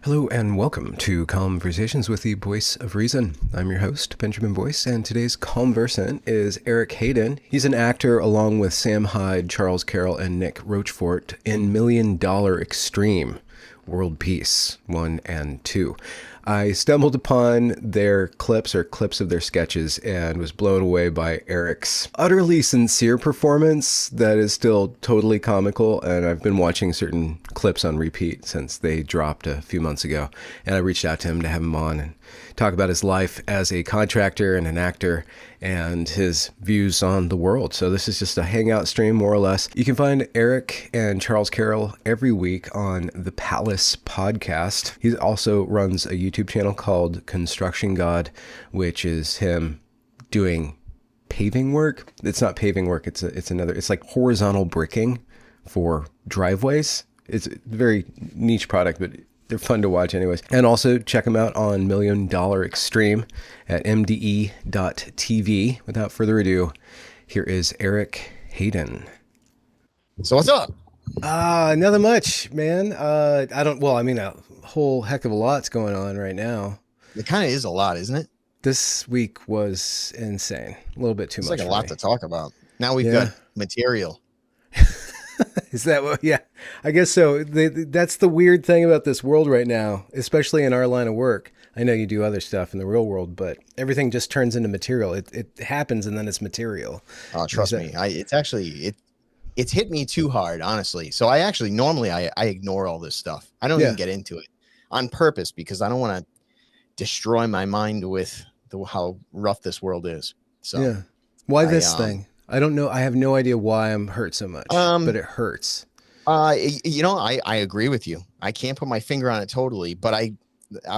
Hello and welcome to Conversations with the Voice of Reason. I'm your host, Benjamin Boyce, and today's conversant is Erick Hayden. He's an actor along with Sam Hyde, Charls Carrol, and Nick Rochefort in $1 Million Extreme, World Peace 1 and 2. I stumbled upon their clips of their sketches and was blown away by Erick's utterly sincere performance that is still totally comical. And I've been watching certain clips on repeat since they dropped a few months ago. And I reached out to him to have him on and talk about his life as a contractor and an actor and his views on the world. So this is just a hangout stream, more or less. You can find Erick and Charls Carrol every week on the Palace podcast. He also runs a YouTube channel called Construction God, which is him doing paving work. It's not paving work. It's like horizontal bricking for driveways. It's a very niche product, but they're fun to watch anyways. And also check them out on $1 Million Extreme at mde.tv. Without further ado, here is Erick Hayden. So what's up? Nothing much, man. A whole heck of a lot's going on right now. It kind of is a lot, isn't it? This week was insane. A little bit too much. It's like a lot to talk about. Now we've got material. Is that what? Yeah, I guess so. That's the weird thing about this world right now, especially in our line of work. I know you do other stuff in the real world, but everything just turns into material. It happens and then it's material. Oh, trust me. It's hit me too hard, honestly. So I actually normally I ignore all this stuff. I don't even get into it on purpose because I don't want to destroy my mind with how rough this world is. So yeah, why this thing? I don't know. I have no idea why I'm hurt so much, but it hurts. I agree with you. I can't put my finger on it totally, but I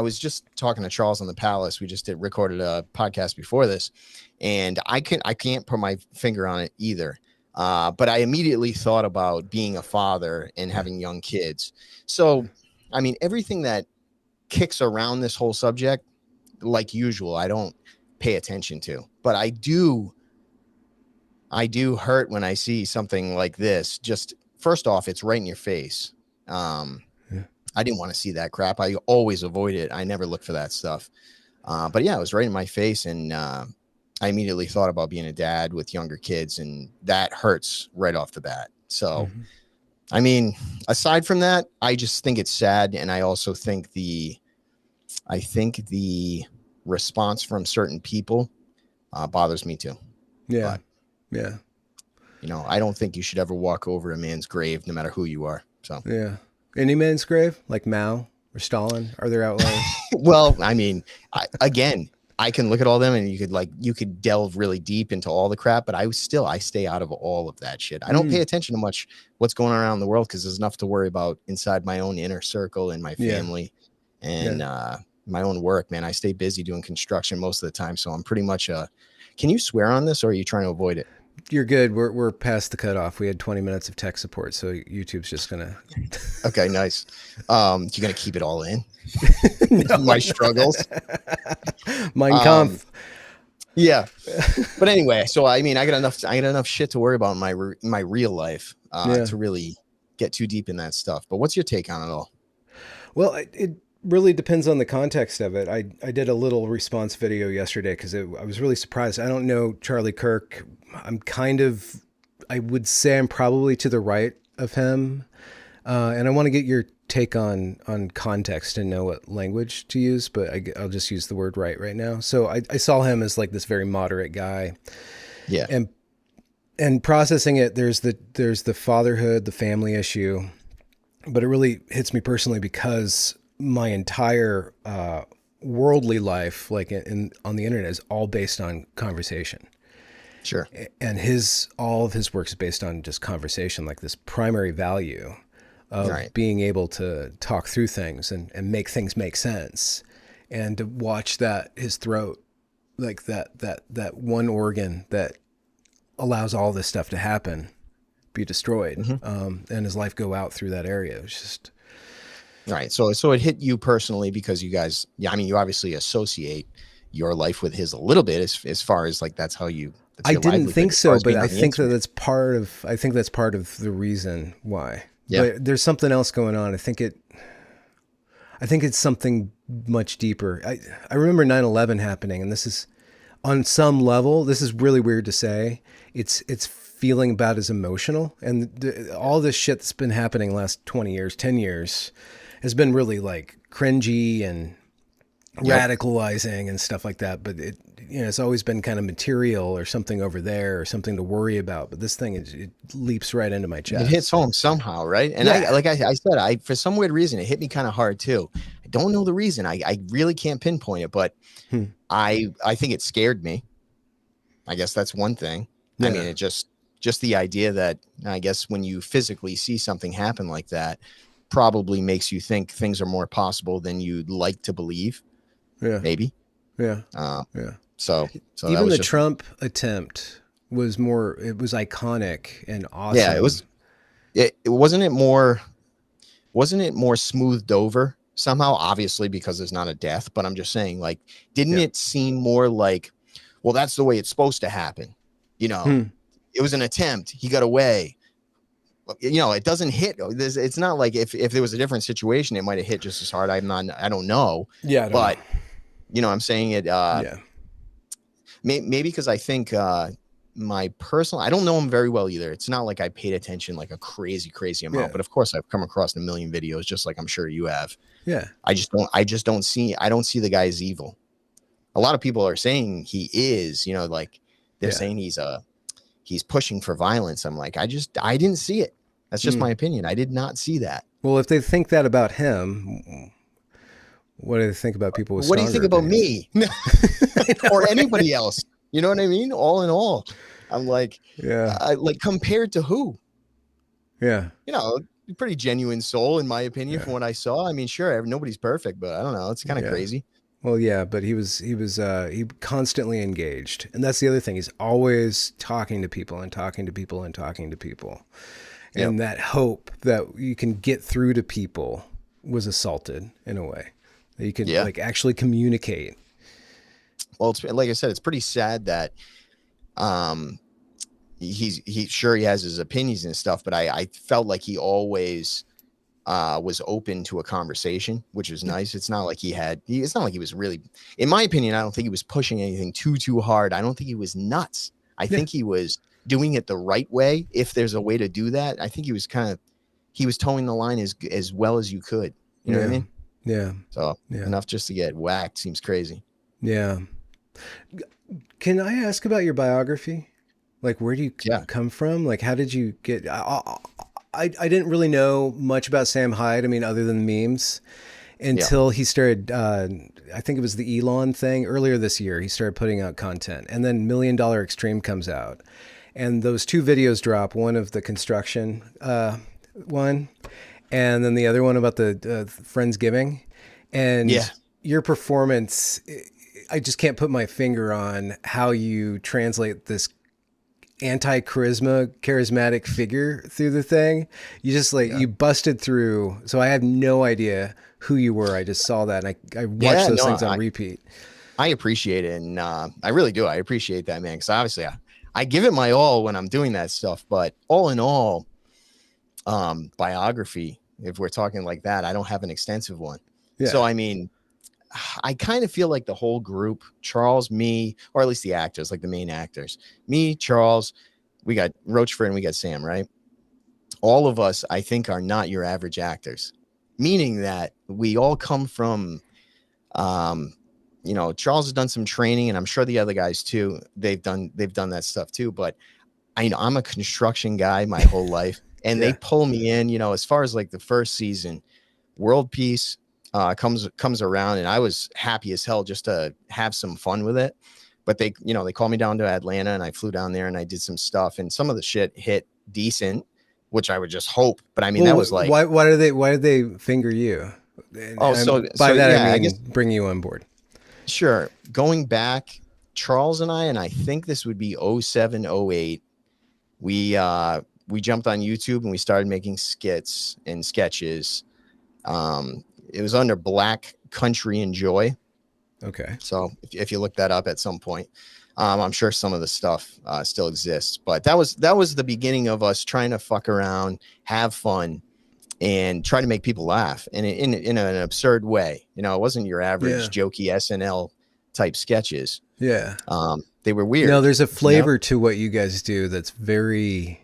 was just talking to Charles on the Palace. We just recorded a podcast before this, and I can't put my finger on it either. But I immediately thought about being a father and having young kids. So, I mean, everything that kicks around this whole subject, like usual, I don't pay attention to, but I do hurt when I see something like this. Just first off, it's right in your face. I didn't want to see that crap. I always avoid it. I never look for that stuff. But yeah, it was right in my face. And I immediately thought about being a dad with younger kids, and that hurts right off the bat. So, I mean, aside from that, I just think it's sad. And I also think the response from certain people bothers me too. Yeah. But, yeah. You know, I don't think you should ever walk over a man's grave, no matter who you are. So yeah. Any man's grave, like Mao or Stalin, are there outliers? Well, I mean, I can look at all them and you could delve really deep into all the crap, but I stay out of all of that shit. I don't pay attention to much what's going on around the world because there's enough to worry about inside my own inner circle and my family and my own work, man. I stay busy doing construction most of the time. So I'm pretty much can you swear on this or are you trying to avoid it? You're good. We're past the cutoff. We had 20 minutes of tech support, so YouTube's just gonna. Okay, nice. You're gonna keep it all in. My struggles. Mein Kampf. Yeah, but anyway, so I mean, I got enough shit to worry about in my real life to really get too deep in that stuff. But what's your take on it all? Well, it really depends on the context of it. I did a little response video yesterday because I was really surprised. I don't know Charlie Kirk. I would say I'm probably to the right of him. And I want to get your take on context and know what language to use, but I'll just use the word right now. So I saw him as like this very moderate guy. Yeah. And processing it, there's the fatherhood, the family issue, but it really hits me personally because my entire worldly life, like on the internet, is all based on conversation. Sure. And all of his work is based on just conversation, like this primary value of being able to talk through things and make things make sense. And to watch his throat, like that one organ that allows all this stuff to happen, be destroyed, and his life go out through that area. It was just... Right. So it hit you personally because you guys, I mean, you obviously associate your life with his a little bit as far as like, that's how you... I didn't think so, but I think that's part of the reason why. Yeah. But there's something else going on. I think I think it's something much deeper. I remember 9/11 happening, and this is on some level, this is really weird to say. It's feeling about as emotional, and all this shit that's been happening last 20 years, 10 years has been really like cringy and radicalizing and stuff like that. But it's always been kind of material or something over there or something to worry about. But this thing, it leaps right into my chest. It hits home somehow, right? And I said, for some weird reason, it hit me kind of hard too. I don't know the reason. I really can't pinpoint it, but I think it scared me. I guess that's one thing. Yeah. I mean, it just the idea that, I guess, when you physically see something happen like that, probably makes you think things are more possible than you'd like to believe. Yeah. Maybe. Yeah. So even the Trump attempt was iconic and awesome. Yeah, it was. Wasn't it more smoothed over somehow? Obviously, because there's not a death, but I'm just saying, like, didn't it seem more like, well, that's the way it's supposed to happen? It was an attempt. He got away. It doesn't hit. It's not like if there was a different situation, it might have hit just as hard. I don't know. Yeah. I'm saying it. Maybe because I think my personal, I don't know him very well either. It's not like I paid attention like a crazy amount, but of course I've come across a million videos, just like I'm sure you have. Yeah. I don't see the guy as evil. A lot of people are saying he is, like they're saying he's pushing for violence. I'm like, I didn't see it. That's just my opinion. I did not see that. Well, if they think that about him, what do they think about people with what do you think opinions? About me or anybody else? You know what I mean? All in all, I'm like, like compared to who? Yeah. Pretty genuine soul, in my opinion, from what I saw. I mean, sure, nobody's perfect, but I don't know. It's kind of crazy. Well, yeah, but he constantly engaged. And that's the other thing. He's always talking to people and talking to people and talking to people. And that hope that you can get through to people was assaulted in a way. That you could like actually communicate. Well, it's like I said, it's pretty sad that he has his opinions and stuff, but I felt like he always was open to a conversation, which was nice. It's not like it's not like he was really, in my opinion, I don't think he was pushing anything too hard. I don't think he was nuts. I think he was doing it the right way. If there's a way to do that, I think he was towing the line as well as you could. You know what I mean? Yeah. So enough just to get whacked seems crazy. Yeah. Can I ask about your biography? Like, where do you come from? Like, how did you get, I didn't really know much about Sam Hyde. I mean, other than the memes, until he started, I think it was the Elon thing earlier this year. He started putting out content, and then $1 Million Extreme comes out. And those two videos drop, one of the construction one, and then the other one about the Friendsgiving. And your performance, I just can't put my finger on how you translate this charismatic figure through the thing. You just you busted through. So I have no idea who you were. I just saw that, and I watched those things on repeat. I appreciate it, and I really do. I appreciate that, man, because obviously I give it my all when I'm doing that stuff. But all in all, biography, if we're talking like that, I don't have an extensive one. Yeah. So I mean, I kind of feel like the whole group, Charles, me, or at least the actors, like the main actors, me, Charles, we got Roachford, and we got Sam, right? All of us, I think, are not your average actors, meaning that we all come from, Charles has done some training, and I'm sure the other guys too. They've done that stuff too. But I'm a construction guy my whole life, and they pull me in. As far as like the first season, World Peace comes around, and I was happy as hell just to have some fun with it. But they called me down to Atlanta, and I flew down there and I did some stuff, and some of the shit hit decent, which I would just hope. But I mean, that was like, why did they finger you? I mean, bring you on board. Sure. Going back, Charles and I think this would be 07, 08. We jumped on YouTube and we started making skits and sketches. It was under Black Country and Joy. Okay. So if you look that up at some point, I'm sure some of the stuff still exists. But that was the beginning of us trying to fuck around, have fun. and try to make people laugh in an absurd way. You know, it wasn't your average Yeah. jokey SNL type sketches. Yeah. They were No, weird. there's a You know? flavor to what you guys do that's very.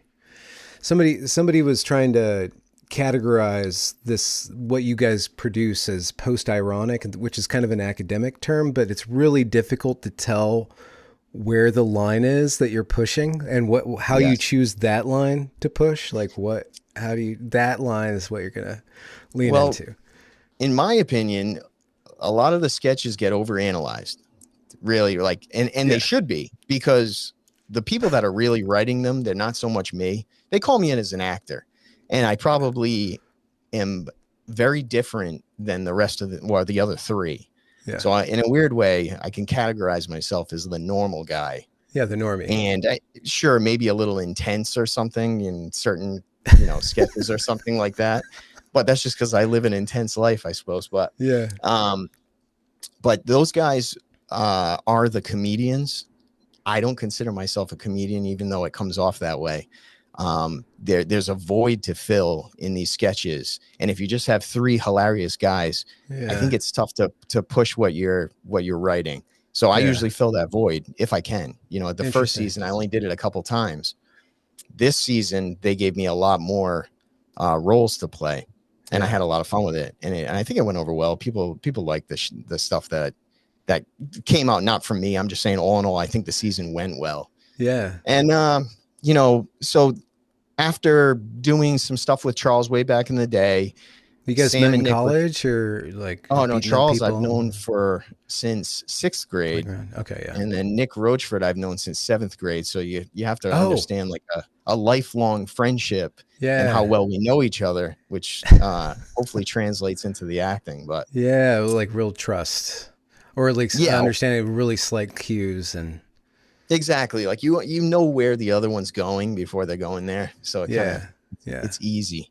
Somebody was trying to categorize this what you guys produce as post-ironic, which is kind of an academic term, but it's really difficult to tell where the line is that you're pushing and how you Yes. choose that line to push. Like how do you that line is what you're gonna lean Well, into. in my opinion, a lot of the sketches get overanalyzed. Really, like, and they Yeah. should be, because the people that are really writing them, they're not so much me. They call me in as an actor, and I probably am very different than the rest of the other three. Yeah. So in a weird way, I can categorize myself as the normal guy. Yeah, the normie. And sure, maybe a little intense or something in certain, sketches or something like that. But that's just because I live an intense life, I suppose. But Yeah. but those guys are the comedians. I don't consider myself a comedian, even though it comes off that way. There's a void to fill in these sketches, and if you just have three hilarious guys, I think it's tough to push what you're writing. So I usually fill that void if I can. At the first season, I only did it a couple times. This season, they gave me a lot more roles to play, and I had a lot of fun with it. And I think it went over well. People like the stuff that came out, not from me. I'm just saying, all in all, I think the season went well. Yeah. And so after doing some stuff with Charles way back in the day, you guys Sam met in and Nick college or like? Oh no, Charles I've known since 6th grade. Okay, yeah. And then Nick Roachford I've known since 7th grade. So you have to understand like a lifelong friendship and how well we know each other, which hopefully translates into the acting. But yeah, like real trust, or at least understanding really slight cues and. Exactly, like you know where the other one's going before they're going there, so it it's easy.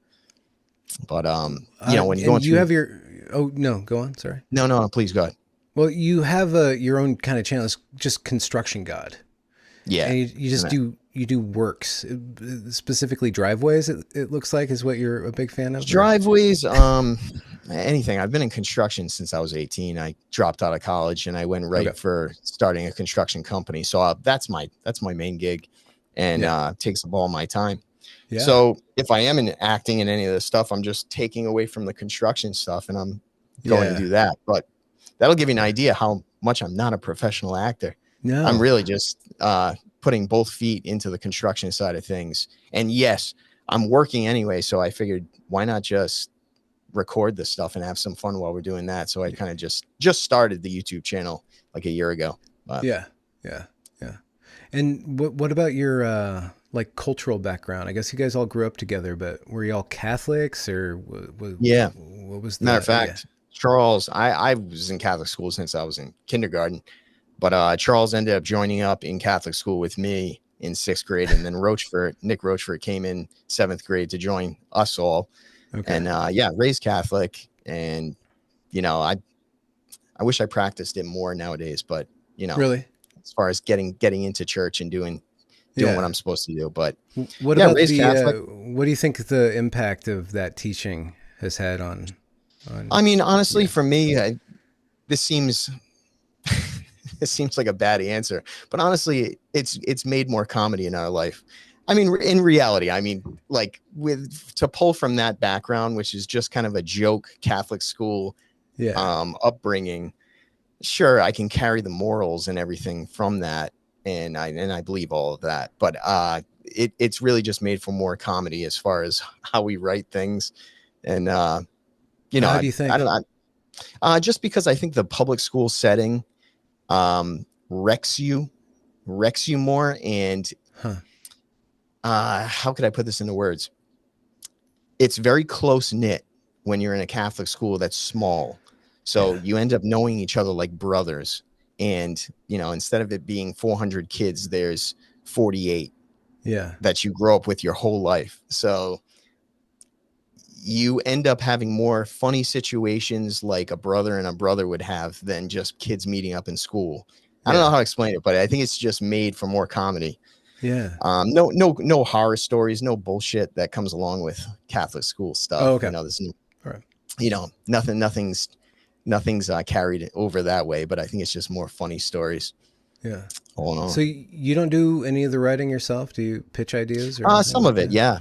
But when you have your go on, sorry. No, please go ahead. Well, you have your own kind of channel. It's just Construction God. Yeah, and you just do works, specifically driveways. It looks like is what you're a big fan of. Driveways, anything. I've been in construction since I was 18. I dropped out of college and I went for starting a construction company. So that's my main gig, and takes up all my time. Yeah. So if I am in acting in any of this stuff, I'm just taking away from the construction stuff and I'm going to do that. But that'll give you an idea how much I'm not a professional actor. No, I'm really just putting both feet into the construction side of things. And yes, I'm working anyway. So I figured, why not just record this stuff and have some fun while we're doing that? So I kind of just started the YouTube channel like a year ago. But yeah. And what about your like cultural background? I guess you guys all grew up together, but were you all Catholics or what was the matter of fact? Charles, I was in Catholic school since I was in kindergarten, but Charles ended up joining up in Catholic school with me in 6th grade, and then Nick Roachford came in 7th grade to join us all. Okay. And raised Catholic, and I wish I practiced it more nowadays, but really, as far as getting into church and doing what I'm supposed to do. But what about what do you think the impact of that teaching has had on I mean, honestly, for me, this seems like a bad answer, but honestly, it's made more comedy in our life. I mean, in reality, like to pull from that background, which is just kind of a joke Catholic school upbringing. Sure, I can carry the morals and everything from that, and I believe all of that. But it's really just made for more comedy as far as how we write things, and how do you think? I don't know. Just because I think the public school setting wrecks you more, and how could I put this into words? It's very close knit when you're in a Catholic school that's small. So you end up knowing each other like brothers. And, instead of it being 400 kids, there's 48 that you grow up with your whole life. So you end up having more funny situations like a brother and a brother would have than just kids meeting up in school. I don't know how to explain it, but I think it's just made for more comedy. Yeah. No horror stories, no bullshit that comes along with Catholic school stuff. Oh, okay. There's, All right. nothing's carried over that way, but I think it's just more funny stories Yeah. all in So all. you don't do any of the writing yourself? Do you pitch ideas or anything Some like of it, that? yeah.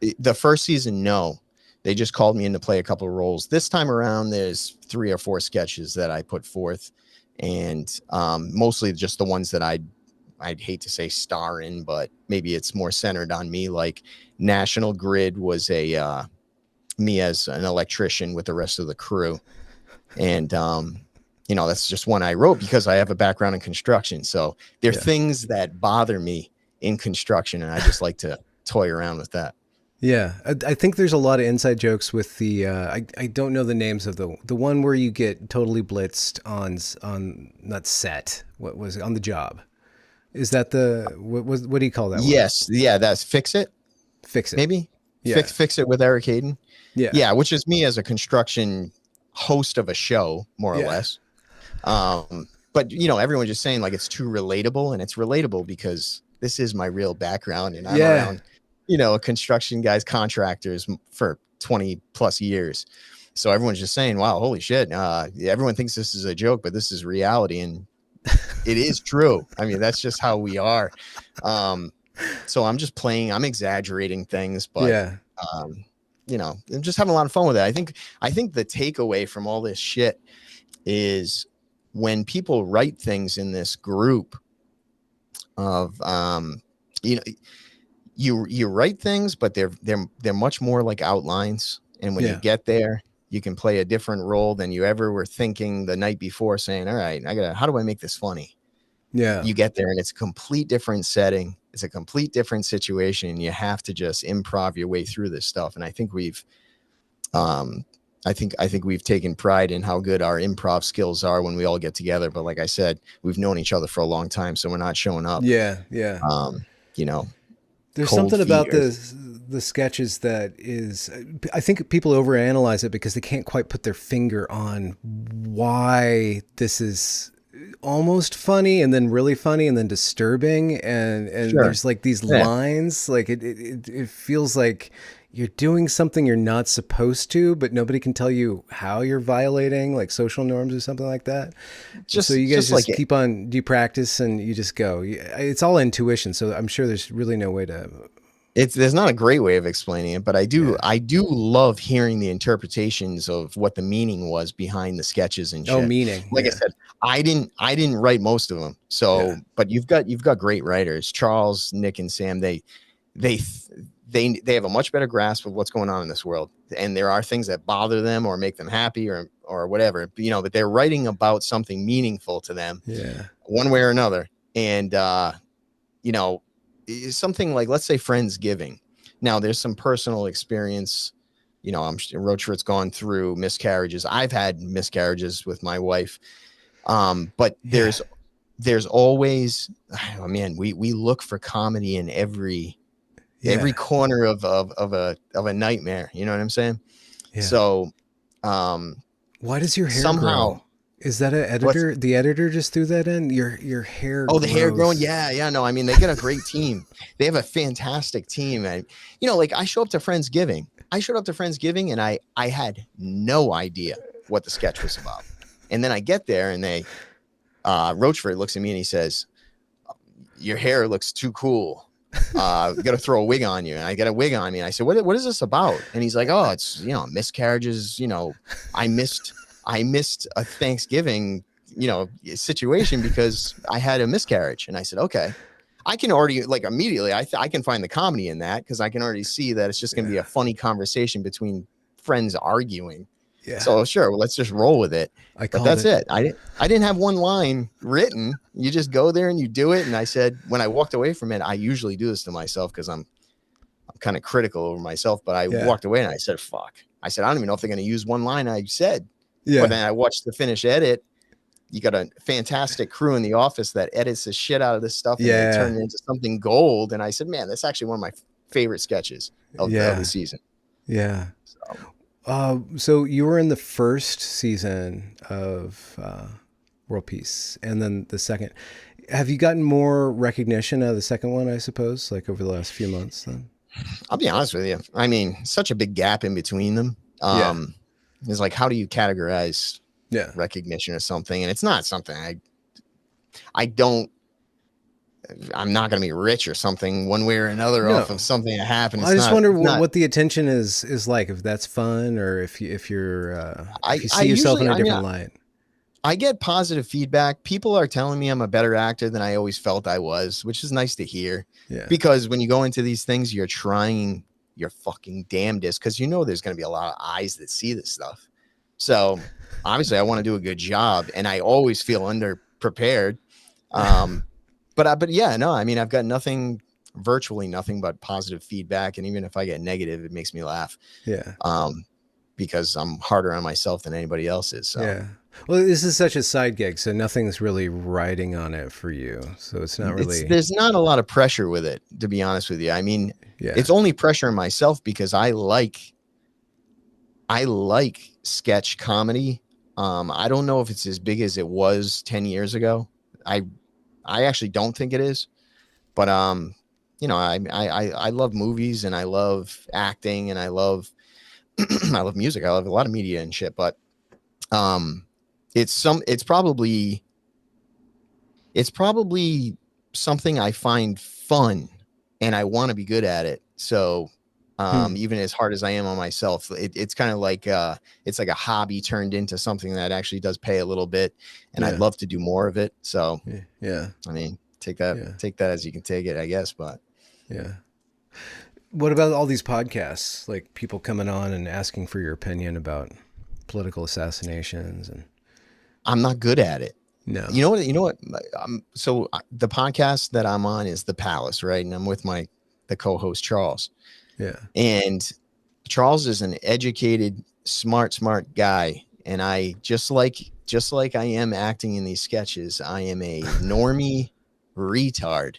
Yeah. The first season, no. They just called me in to play a couple of roles. This time around, there's 3 or 4 sketches that I put forth, and mostly just the ones that I'd hate to say star in, but maybe it's more centered on me. Like National Grid was a me as an electrician with the rest of the crew, and that's just one I wrote because I have a background in construction. So there are Yeah. things that bother me in construction, and I just like to toy around with that. Yeah, I think there's a lot of inside jokes with the. I don't know the names of the one where you get totally blitzed on not set. What was it, on the job? Is that what do you call that one? Yes, yeah, that's Fix It, Fix it. maybe. Yeah, Fix It with Erick Hayden. yeah, Yeah, which is me as a construction host of a show, more or yeah, less. But everyone's just saying like it's too relatable, and it's relatable because this is my real background, and I'm yeah, around, construction guys, contractors for 20 plus years. So everyone's just saying, wow, holy shit. Everyone thinks this is a joke, but this is reality. And it is true. I mean, that's just how we are. So I'm just I'm exaggerating things, but, yeah, I'm just having a lot of fun with it. I think the takeaway from all this shit is when people write things in this group of, you write things, but they're much more like outlines. And when you yeah, get there, you can play a different role than you ever were thinking the night before, saying, all right, how do I make this funny? yeah. You get there and it's a complete different setting. It's a complete different situation. And you have to just improv your way through this stuff. And I think um, I think we've taken pride in how good our improv skills are when we all get together. But like I said, we've known each other for a long time, so we're not showing up, Yeah, yeah. you know, There's cold something feet. about the sketches that is, I think people overanalyze it because they can't quite put their finger on why this is almost funny and then really funny and then disturbing, and Sure. there's like these Yeah. lines, like it feels like you're doing something you're not supposed to, but nobody can tell you how you're violating like social norms or something like that. So you guys Just like just keep on, do you practice and you just go? It's all intuition, so I'm sure there's really no way to. there's not a great way of explaining it, but Yeah. I do love hearing the interpretations of what the meaning was behind the sketches and Oh, shit. meaning. Like I Yeah. said, I didn't write most of them. Yeah. So, but you've got great writers, Charles, Nick, and Sam. They they have a much better grasp of what's going on in this world, and there are things that bother them or make them happy or whatever, but they're writing about something meaningful to them Yeah. one way or another. And you know something like, let's say, Friendsgiving. Now there's some personal experience. I'm sure Roachford's gone through miscarriages. I've had miscarriages with my wife. But Yeah. there's always, oh man, we look for comedy in every Yeah. corner of a nightmare. You know what I'm saying? Yeah. So um Why does your hair somehow, grow? Is that an what's editor? The editor just threw that in? Your hair oh, the hair growing. grows. Yeah, no, I mean, they got a great team. They have a fantastic team. And like, I showed up to Friendsgiving and I had no idea what the sketch was about. And then I get there and Roachford looks at me and he says, your hair looks too cool. Got to throw a wig on you. And I get a wig on me. And I said, what is this about? And he's like, oh, it's, miscarriages. I missed a Thanksgiving, situation because I had a miscarriage. And I said, okay, I can already, like, immediately, I can find the comedy in that, because I can already see that it's just going to be Yeah. a funny conversation between friends arguing. Yeah. So sure, well, let's just roll with it. I But called that's it. it. I didn't have one line written. You just go there and you do it. And I said, when I walked away from it, I usually do this to myself because I'm kind of critical over myself. But I Yeah. walked away and I said, fuck. I said, I don't even know if they're going to use one line I said. Yeah. But then I watched the finished edit. You got a fantastic crew in the office that edits the shit out of this stuff, and they turn it into something gold. And I said, man, that's actually one of my favorite sketches of the season. Yeah. So. So you were in the first season of World Peace, and then the second. Have you gotten more recognition out of the second one, I suppose, like over the last few months then? I'll be honest with you. I mean, such a big gap in between them. Yeah. It's like, how do you categorize Yeah. recognition or something? And it's not something I don't, I'm not going to be rich or something one way or another No. off of something that happened. Well, I just wonder what the attention is like, if that's fun or if you see yourself in a different light. I get positive feedback. People are telling me I'm a better actor than I always felt I was, which is nice to hear. Yeah. Because when you go into these things, you're trying your fucking damnedest because you know there's going to be a lot of eyes that see this stuff. So obviously I want to do a good job, and I always feel underprepared. But yeah, no, I mean, I've got virtually nothing but positive feedback. And even if I get negative, it makes me laugh. Yeah. Because I'm harder on myself than anybody else is. So. Yeah. Well, this is such a side gig, so nothing's really riding on it for you. So it's not really. There's not a lot of pressure with it, to be honest with you. I mean, It's only pressure on myself because I like sketch comedy. I don't know if it's as big as it was 10 years ago. I actually don't think it is, but you know, I love movies and I love acting and I love I love music. I love a lot of media and shit, but it's probably something I find fun and I want to be good at it. So even as hard as I am on myself, it's kind of like it's like a hobby turned into something that actually does pay a little bit, and I'd love to do more of it. So yeah, I mean, take that as you can take it, I guess. But yeah. What about all these podcasts, like people coming on and asking for your opinion about political assassinations? And I'm not good at it. No. You know what? So the podcast that I'm on is The Palace, right? And I'm with the co-host Charls. Yeah. And Charls is an educated, smart guy. And I just like I am acting in these sketches, I am a normie retard.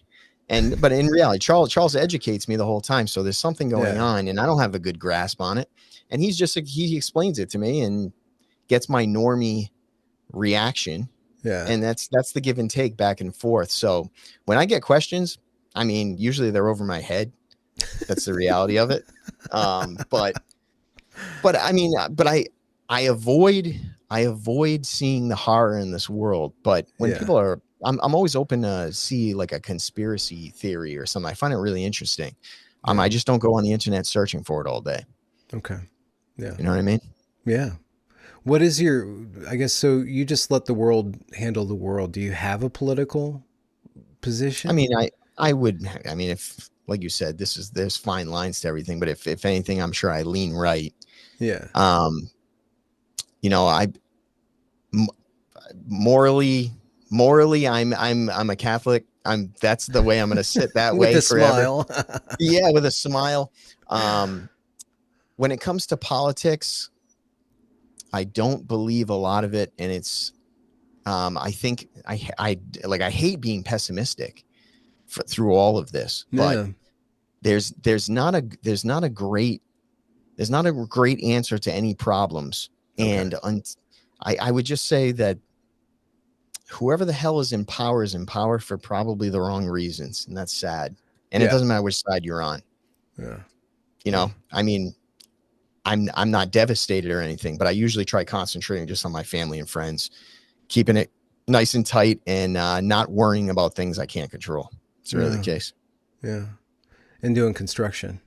But in reality, Charles educates me the whole time. So there's something going on and I don't have a good grasp on it. And he explains it to me and gets my normie reaction. Yeah. And that's the give and take back and forth. So when I get questions, I mean, usually they're over my head. That's the reality of it. But I mean, I avoid seeing the horror in this world. But when people are, I'm always open to see like a conspiracy theory or something. I find it really interesting. I just don't go on the internet searching for it all day. Okay. Yeah. You know what I mean? Yeah. What is I guess, so you just let the world handle the world. Do you have a political position? I mean, if, like you said, there's fine lines to everything, but if anything, I'm sure I lean right. Yeah. You know, morally, I'm a Catholic. That's the way I'm going to sit that way with a forever. Smile. Yeah. With a smile. When it comes to politics, I don't believe a lot of it. And it's, I think I hate being pessimistic through all of this, but there's not a great answer to any problems. Okay. And I would just say that whoever the hell is in power for probably the wrong reasons. And that's sad. And it doesn't matter which side you're on. Yeah. You know, I mean, I'm not devastated or anything, but I usually try concentrating just on my family and friends, keeping it nice and tight and not worrying about things I can't control. It's really the case. Yeah. And doing construction.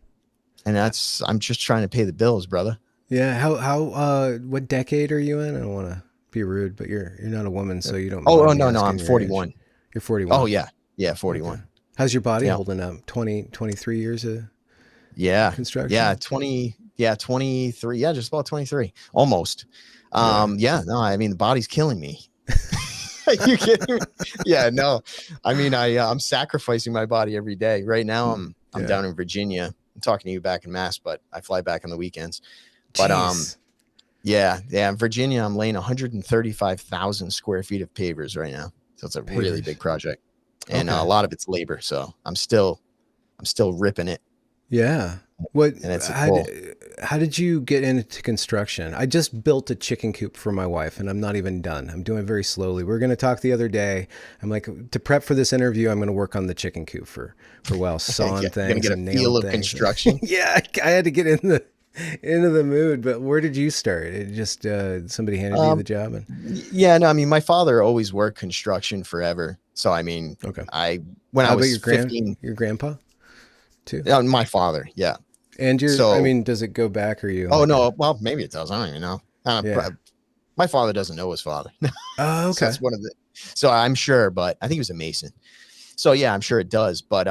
And I'm just trying to pay the bills, brother. Yeah. How what decade are you in? I don't want to be rude, but you're not a woman, so you don't. Oh, no, I'm 41. Age. You're 41. Oh, yeah. Yeah, 41. Okay. How's your body holding up? 23 years of construction? Yeah, 23. Yeah, just about 23. Almost. Yeah, no, I mean, the body's killing me. Are you kidding me? Yeah, no. I mean, I'm sacrificing my body every day. Right now, I'm down in Virginia. I'm talking to you back in Mass, but I fly back on the weekends. But in Virginia, I'm laying 135,000 square feet of pavers right now. So it's a really big project. And a lot of it's labor. So I'm still ripping it. Yeah. What? and it's a How, pull. how did you get into construction? I just built a chicken coop for my wife, and I'm not even done. I'm doing it very slowly. We are going to talk the other day. I'm like, to prep for this interview, I'm going to work on the chicken coop for a while, sawing Yeah, you're gonna things get a and feel nailing of things. construction. Yeah, I had to get into the mood. But where did you start? It just somebody handed you the Um, job, and yeah, no, I mean, my father always worked construction forever. So I mean, okay. I when I How about was 15, your grandpa too? my father, yeah. And I So, mean, does it go back? Or you oh like no, well, maybe it does. I don't even know. yeah? My father doesn't know his father, Oh, so okay. that's one of the. So I'm sure, but I think he was a mason. So yeah, I'm sure it does. But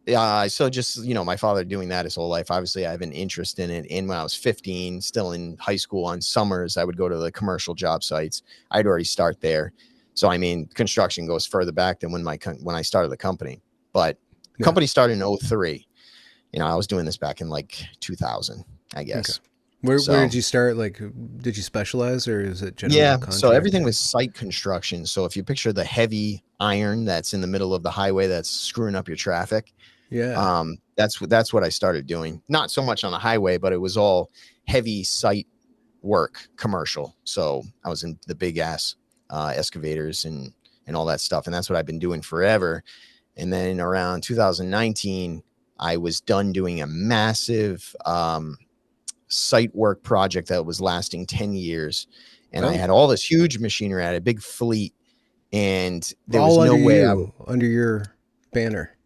yeah, so just my father doing that his whole life. Obviously, I have an interest in it. And when I was 15, still in high school, on summers, I would go to the commercial job sites. I'd already start there. So I mean, construction goes further back than when I started the company. But Yeah. company started in '03. I was doing this back in like 2000, I Okay. guess. Where So did you start? Like, did you specialize, or is it general yeah, so everything contractor? was site construction. So if you picture the heavy iron that's in the middle of the highway that's screwing up your traffic, Yeah. that's what I started doing. Not so much on the highway, but it was all heavy site work, commercial. So I was in the big ass excavators and all that stuff, and that's what I've been doing forever. And then around 2019, I was done doing a massive site work project that was lasting 10 years. And I Oh, had all this huge machinery. I had a big fleet, and there was all no under way I would. you, under your banner.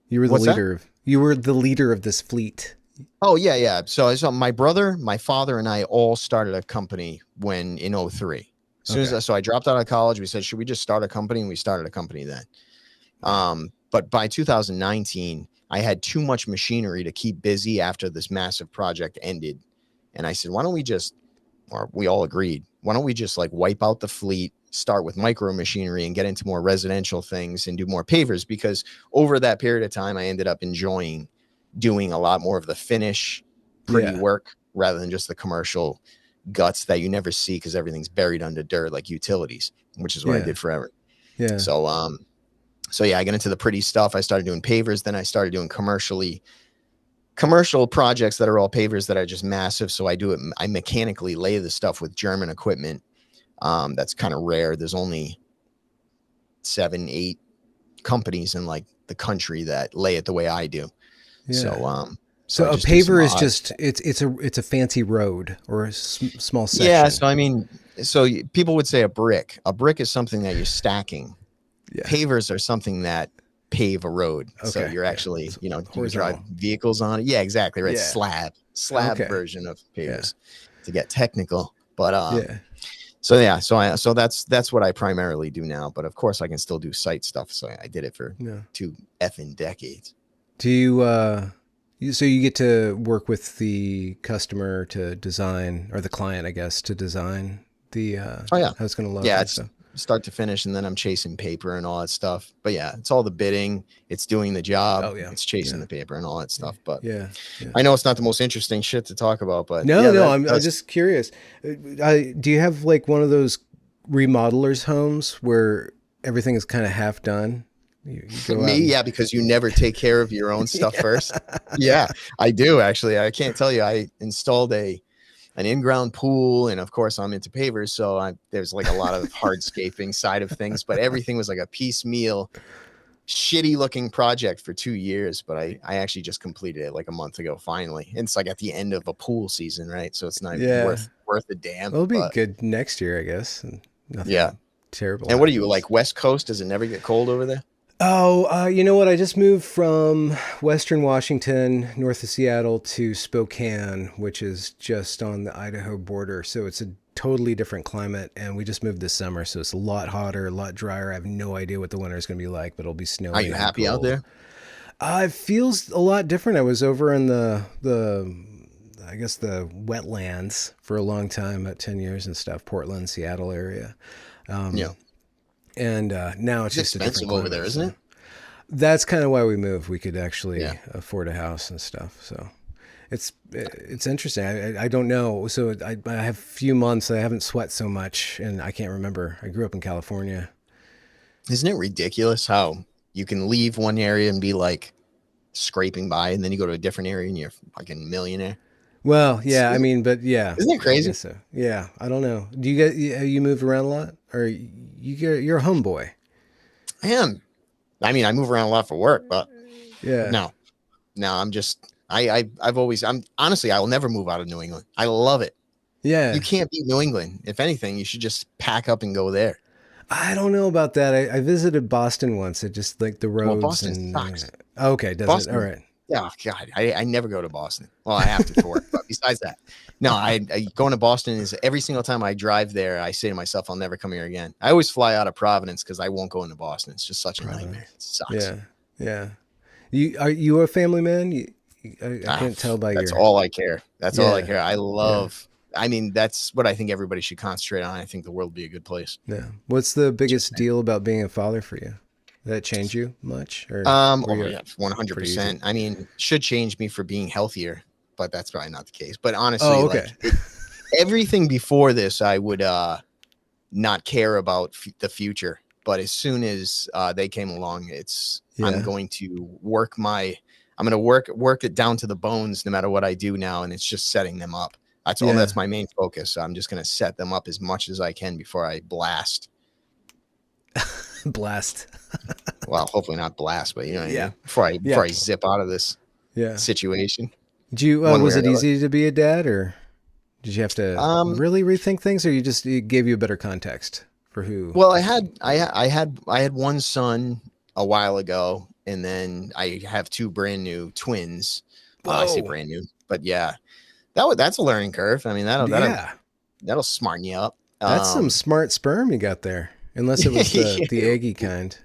What's that? You were the leader of this fleet. Oh, yeah, yeah. So my brother, my father, and I all started a company when in '03. Okay. So I dropped out of college. We said, should we just start a company? And we started a company then. Yeah. But by 2019, I had too much machinery to keep busy after this massive project ended. And I said, why don't we just, or we all agreed, why don't we just like wipe out the fleet, start with micro machinery and get into more residential things and do more pavers? Because over that period of time, I ended up enjoying doing a lot more of the finish, pretty Yeah. work rather than just the commercial guts that you never see because everything's buried under dirt like utilities, which is what I Yeah. did forever. Yeah. So yeah, I got into the pretty stuff. I started doing pavers. Then I started doing commercial projects that are all pavers that are just massive. So I do it. I mechanically lay the stuff with German equipment. That's kind of rare. There's only 7, 8 companies in like the country that lay it the way I do. Yeah. So So I a just do some paver is odd just stuff. it's a fancy road or a small Yeah. section. So I mean, so people would say a brick. A brick is something that you're stacking. Yeah. Pavers are something that pave a road. So Okay. you're Yeah. actually, It's you would drive horizontal. vehicles on it. Yeah, exactly. Right. Yeah. Slab Okay. version of Yeah. pavers to get technical. But Yeah. so yeah, so that's what I primarily do now. But of course I can still do site stuff. So I did it for Yeah. 2 effing decades. Do so you get to work with the customer to design, or the client, I guess, to design the Oh yeah. how it's going to look Yeah, and it's stuff. start to finish, and then I'm chasing paper and all that stuff. But yeah, it's all the bidding, it's doing the job, Oh yeah. it's chasing Yeah. the paper and all that stuff. But Yeah. Yeah. I know it's not the most interesting shit to talk about, but No, yeah, no, I'm that's just curious. Do you have like one of those remodelers homes where everything is kind of half done? You go me. out and Yeah, because you never take care of your own stuff yeah. first. Yeah, I do actually. I can't tell you. I installed an in-ground pool, and of course I'm into pavers, so there's like a lot of hardscaping side of things, but everything was like a piecemeal shitty looking project for 2 years. But I actually just completed it like a month ago finally, and it's like at the end of a pool season, right? So it's not even Yeah. worth a damn. Well, it'll be But good next year, I guess. And yeah. nothing terrible And what are you, happens. like, West Coast? Does it never get cold over there? Oh, you know what? I just moved from Western Washington, north of Seattle, to Spokane, which is just on the Idaho border. So it's a totally different climate. And we just moved this summer. So it's a lot hotter, a lot drier. I have no idea what the winter is going to be like, but it'll be Are you snowy and happy out cold. there? It feels a lot different. I was over in the I guess the wetlands for a long time, about 10 years and stuff, Portland, Seattle area. Yeah. And now it's It's just a different expensive over there, climate. isn't So it? that's kind of why we moved. We could Yeah. actually afford a house and stuff. So it's interesting. I don't know. So I have a few months I haven't sweat so much, and I can't remember. I grew up in California. Isn't it ridiculous how you can leave one area and be like scraping by, and then you go to a different area and you're a fucking millionaire. Well, yeah, I mean, but yeah. Isn't it crazy? I guess so. Yeah, I don't know. Do you move around a lot, or you're a homeboy? I am. I mean, I move around a lot for work, but yeah, no, I'm just, I've always, honestly, I will never move out of New England. I love it. Yeah. You can't beat New England. If anything, you should just pack up and go there. I don't know about that. I visited Boston once. It just like the roads. Well, Boston and sucks. Okay, does Boston, it? All right. Oh God, I never go to Boston. Well, I have to for work, but besides that, no, I going to Boston is every single time I drive there, I say to myself, I'll never come here again. I always fly out of Providence because I won't go into Boston. It's just such a nightmare. It sucks. Yeah, yeah. Are you a family man? I can't tell by that's your. all I care. That's all I care. I love. Yeah. I mean, that's what I think everybody should concentrate on. I think the world would be a good place. Yeah. What's the biggest deal about being a father for you? Did that change you much? Or yeah, 100%. I mean, should change me for being healthier, but that's probably not the case. But honestly, like everything before this, I would not care about the future. But as soon as they came along, I'm going to work it down to the bones, no matter what I do now, and it's just setting them up. That's all. That's my main focus. So I'm just going to set them up as much as I can before I blast. Blast. Well, hopefully not blast, but you know, before I zip out of this situation. Did you? Was it easy to be a dad, or did you have to really rethink things, or it gave you a better context for who? Well, I had one son a while ago, and then I have two brand new twins. I say brand new, but yeah. That's a learning curve. I mean, that'll smarten you up. That's some smart sperm you got there, unless it was the eggy kind.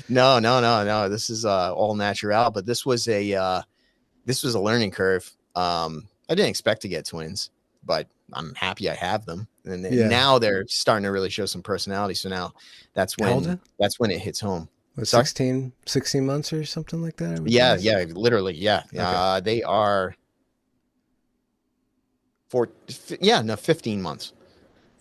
No. This is all natural, but this was a learning curve. I didn't expect to get twins, but I'm happy I have them, and now they're starting to really show some personality. So now that's when it hits home. 16 months or something like that. Yeah, literally, yeah. Okay. They are. 15 months.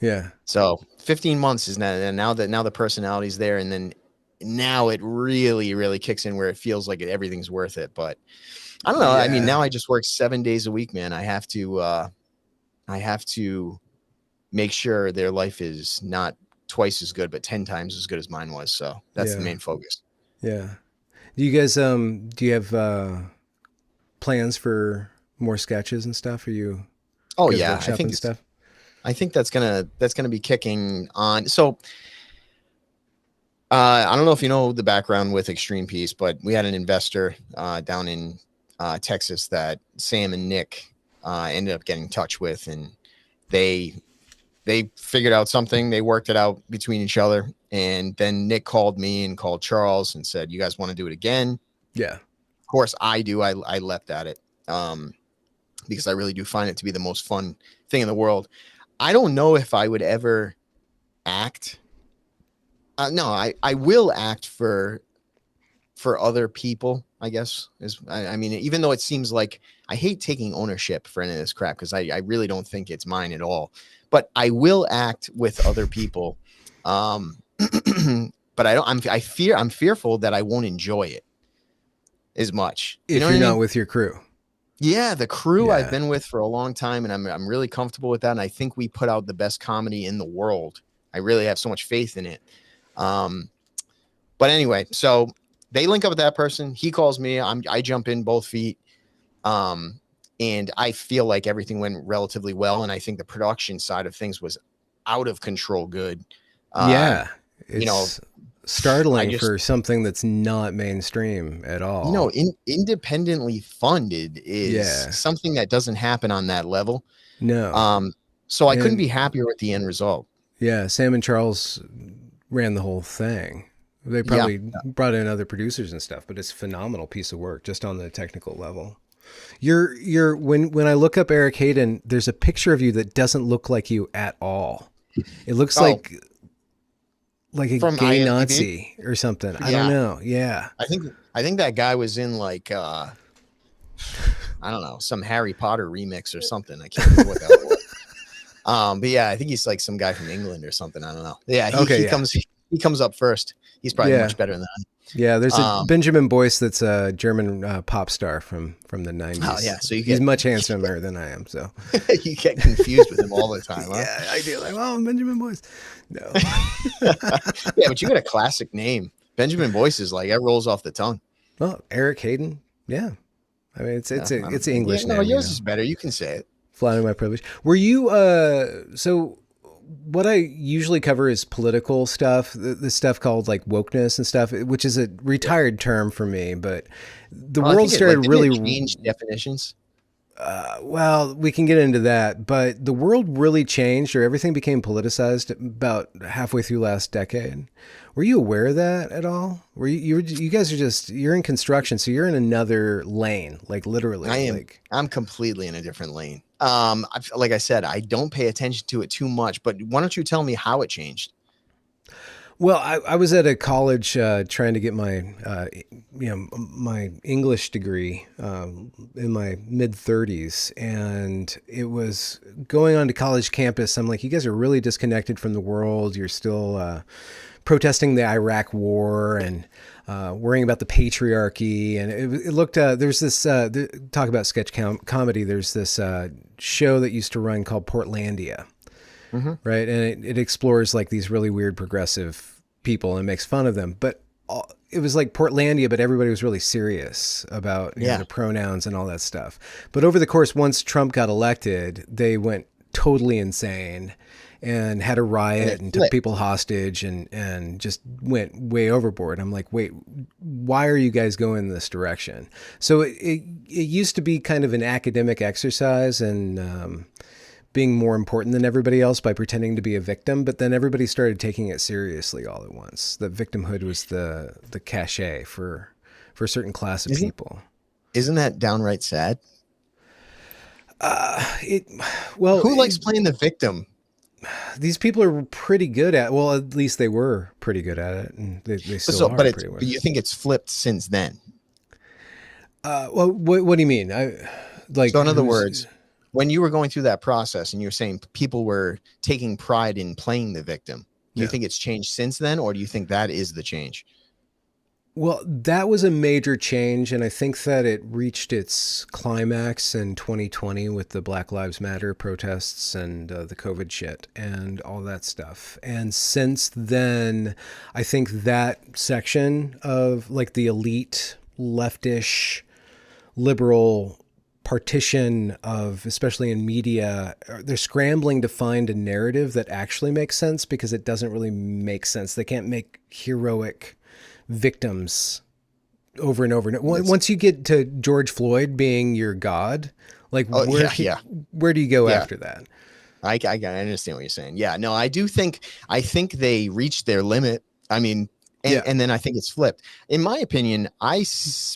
Yeah. So 15 months is now the personality's there, and then now it really, really kicks in where it feels like everything's worth it. But I don't know. I mean, now I just work 7 days a week, man. I have to make sure their life is not twice as good, but 10 times as good as mine was. So that's the main focus. Yeah. Do you guys, do you have plans for more sketches and stuff? Are you? Oh yeah, I think that's gonna be kicking on. So I don't know if you know the background with Extreme Peace, but we had an investor down in Texas that Sam and Nick ended up getting in touch with, and they figured out something. They worked it out between each other, and then Nick called me and called Charles and said, "You guys want to do it again?" Yeah, of course I do. I leapt at it. Because I really do find it to be the most fun thing in the world. I don't know if I would ever act. No, I will act for other people, I guess. I mean, even though it seems like I hate taking ownership for any of this crap, because I really don't think it's mine at all. But I will act with other people. But I'm fearful that I won't enjoy it as much. If you're not with your crew. Yeah, the crew I've been with for a long time, and I'm really comfortable with that. And I think we put out the best comedy in the world. I really have so much faith in it. But anyway, so they link up with that person. He calls me. I jump in both feet. And I feel like everything went relatively well. And I think the production side of things was out of control good. It's startling for something that's not mainstream at all. Independently funded is something that doesn't happen on that level. No. So I couldn't be happier with the end result. Yeah. Sam and Charles ran the whole thing. They probably brought in other producers and stuff, but it's a phenomenal piece of work just on the technical level. When I look up Erick Hayden, there's a picture of you that doesn't look like you at all. It looks like a gay Nazi or something. I don't know. Yeah. I think that guy was in like I don't know, some Harry Potter remix or something. I can't remember what that was. But yeah, I think he's like some guy from England or something. I don't know. Yeah, he comes he comes up first. He's probably Yeah. much better than that. Yeah, there's a Benjamin Boyce that's a German pop star from the 90s. Oh yeah, so he's much handsomer than I am. So you get confused with him all the time. Huh? Yeah, I do. Like, oh, Benjamin Boyce. No. Yeah, but you got a classic name. Benjamin Boyce is like, that rolls off the tongue. Well, Erick Hayden. Yeah. I mean, it's English no, name. yours is better. You can say it. Flattering my privilege. Were you, so what I usually cover is political stuff, the stuff called like wokeness and stuff, which is a retired term for me, but the world started really changed definitions. Well, we can get into that, but the world really changed, or everything became politicized about halfway through last decade. Were you aware of that at all? Were you guys are you're in construction, so you're in another lane, like literally. I am. I'm completely in a different lane. Like I said, I don't pay attention to it too much, but why don't you tell me how it changed? Well, I was at a college trying to get my, my English degree in my mid-30s, and it was going on to college campus. I'm like, you guys are really disconnected from the world. You're still protesting the Iraq War and worrying about the patriarchy. And it looked, there's this, talk about sketch comedy, there's this show that used to run called Portlandia. Mm-hmm. Right. And it explores like these really weird progressive people and makes fun of them. But it was like Portlandia, but everybody was really serious about the pronouns and all that stuff. But over the course, once Trump got elected, they went totally insane and had a riot and took people hostage and just went way overboard. I'm like, wait, why are you guys going this direction? So it used to be kind of an academic exercise and being more important than everybody else by pretending to be a victim, but then everybody started taking it seriously all at once. The victimhood was the cachet for a certain class of people. Isn't that downright sad? Who likes playing the victim? These people are pretty good at. Well, at least they were pretty good at it, and they still are. But you think it's flipped since then? Well, what do you mean? So in other words, when you were going through that process and you're saying people were taking pride in playing the victim, do you think it's changed since then, or do you think that is the change? Well, that was a major change, and I think that it reached its climax in 2020 with the Black Lives Matter protests and the COVID shit and all that stuff. And since then, I think that section of like the elite, leftish, liberal partition of, especially in media, they're scrambling to find a narrative that actually makes sense, because it doesn't really make sense. They can't make heroic victims over and over. Once you get to George Floyd being your god, like where do you go after that? I understand what you're saying. Yeah, no, I think they reached their limit. I mean, and then I think it's flipped. In my opinion,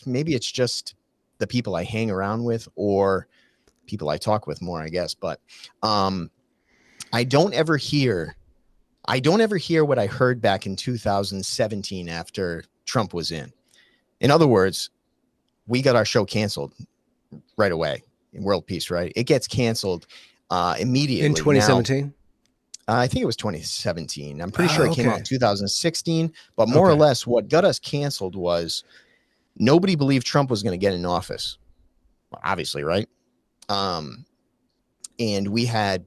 maybe it's just the people I hang around with or people I talk with more, I guess. But I don't ever hear what I heard back in 2017 after Trump was in. In other words, we got our show canceled right away in World Peace, right? It gets canceled immediately. In 2017? I think it was 2017. I'm pretty sure it came out in 2016. But more or less, what got us canceled was nobody believed Trump was going to get in office. Well, obviously, right? And we had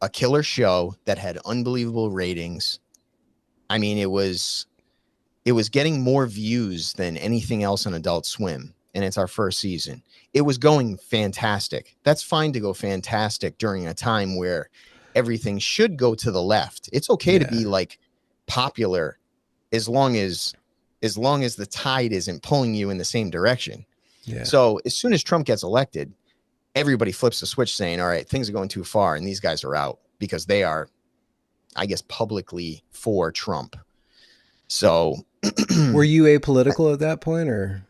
a killer show that had unbelievable ratings. I mean, it was getting more views than anything else on Adult Swim, and it's our first season. It was going fantastic. That's fine to go fantastic during a time where everything should go to the left. It's okay to be like popular as long as the tide isn't pulling you in the same direction. Yeah. So as soon as Trump gets elected, everybody flips the switch saying, all right, things are going too far and these guys are out because they are, I guess, publicly for Trump. So were you apolitical at that point, or?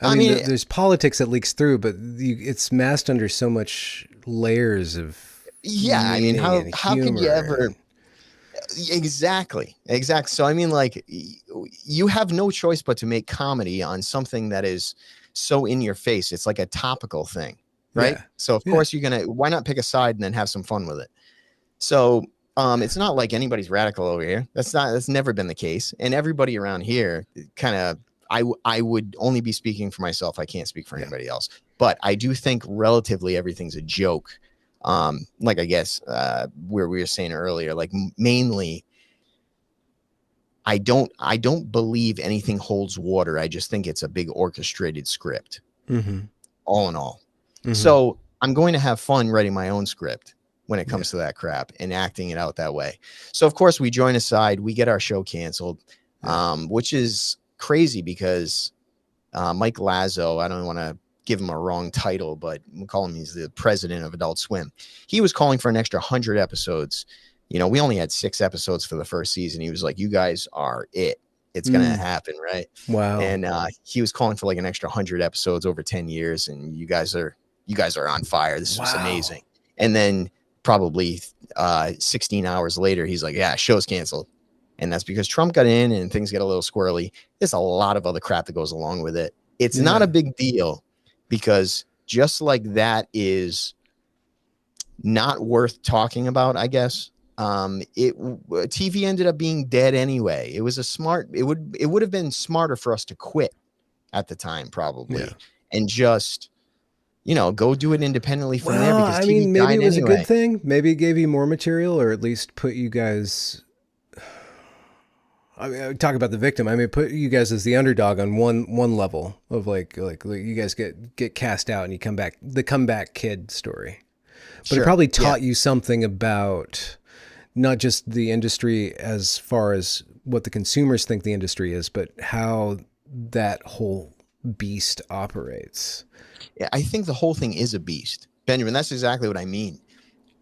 I mean, there's politics that leaks through, but it's masked under so much layers of. Yeah. I mean, how could you ever? Exactly. So, I mean, like, you have no choice but to make comedy on something that is so in your face. It's like a topical thing. Right. Yeah. So of course why not pick a side and then have some fun with it? So It's not like anybody's radical over here. That's never been the case. And everybody around here kind of, I would only be speaking for myself. I can't speak for anybody else, but I do think relatively everything's a joke. Like I guess, where we were saying earlier, like mainly, I don't believe anything holds water. I just think it's a big orchestrated script, all in all. So I'm going to have fun writing my own script when it comes to that crap and acting it out that way. So of course we join aside, we get our show canceled, which is crazy because Mike Lazo, I don't want to give him a wrong title, but we'll call him, he's the president of Adult Swim. He was calling for an extra 100 episodes. You know, we only had 6 episodes for the first season. He was like, you guys are it. It's going to happen, right? Wow. And he was calling for like an extra 100 episodes over 10 years. And you guys are on fire. This was amazing. And then probably 16 hours later, he's like, yeah, show's canceled. And that's because Trump got in and things get a little squirrely. There's a lot of other crap that goes along with it. It's not a big deal because just like that is not worth talking about, I guess. TV ended up being dead anyway. It was it would have been smarter for us to quit at the time, probably, and just, you know, go do it independently from there. Because I mean, maybe it was a good thing. Maybe it gave you more material, or at least put you guys. I mean, talk about the victim. I mean, put you guys as the underdog on one level of like you guys get cast out and you come back. The comeback kid story, but it probably taught you something about not just the industry as far as what the consumers think the industry is, but how that whole beast operates. Yeah, I think the whole thing is a beast, Benjamin. That's exactly what I mean.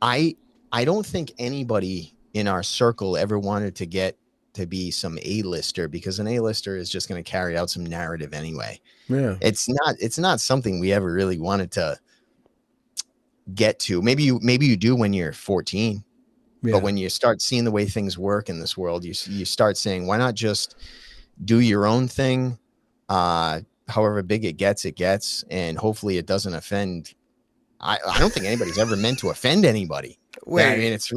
I don't think anybody in our circle ever wanted to get to be some A-lister, because an A-lister is just going to carry out some narrative anyway. Yeah, it's not something we ever really wanted to get to. Maybe you do when you're 14. But when you start seeing the way things work in this world, you start saying, why not just do your own thing? However big it gets, and hopefully it doesn't offend. I don't think anybody's ever meant to offend anybody. Wait, I mean, it's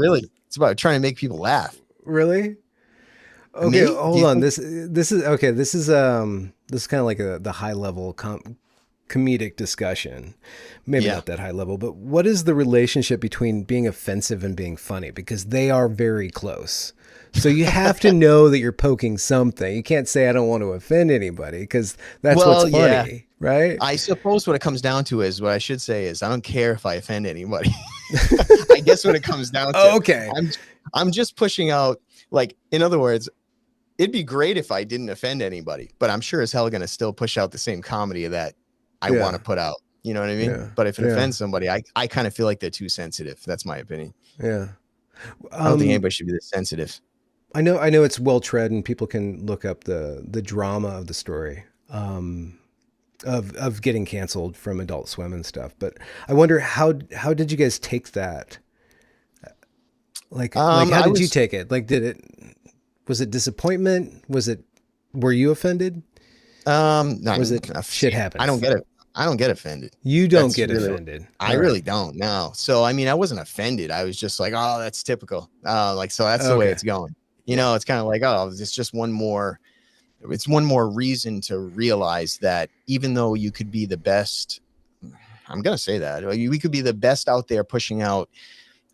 about trying to make people laugh. Really? Okay, hold on. This is okay. This is kind of like the high level comedic discussion. Maybe not that high level, but what is the relationship between being offensive and being funny? Because they are very close. So you have to know that you're poking something. You can't say I don't want to offend anybody, because that's what's funny, right? I suppose what it comes down to is, what I should say is, I don't care if I offend anybody. I guess what it comes down to. Okay. I'm just pushing out, like, in other words, it'd be great if I didn't offend anybody, but I'm sure as hell going to still push out the same comedy that I want to put out. You know what I mean? Yeah. But if it offends somebody, I kind of feel like they're too sensitive. That's my opinion. Yeah. I don't think anybody should be this sensitive. I know it's well tread, and people can look up the drama of the story of getting canceled from Adult Swim and stuff. But I wonder how did you guys take that? Like how did you take it? Like, was it disappointment? Were you offended? Was it shit happens? I don't get it. I don't get offended. You don't get offended. I really don't. No. So, I mean, I wasn't offended. I was just like, oh, that's typical. So that's the way it's going. You know, it's kind of like, oh, it's just one more reason to realize that even though you could be the best, I'm going to say that we could be the best out there pushing out,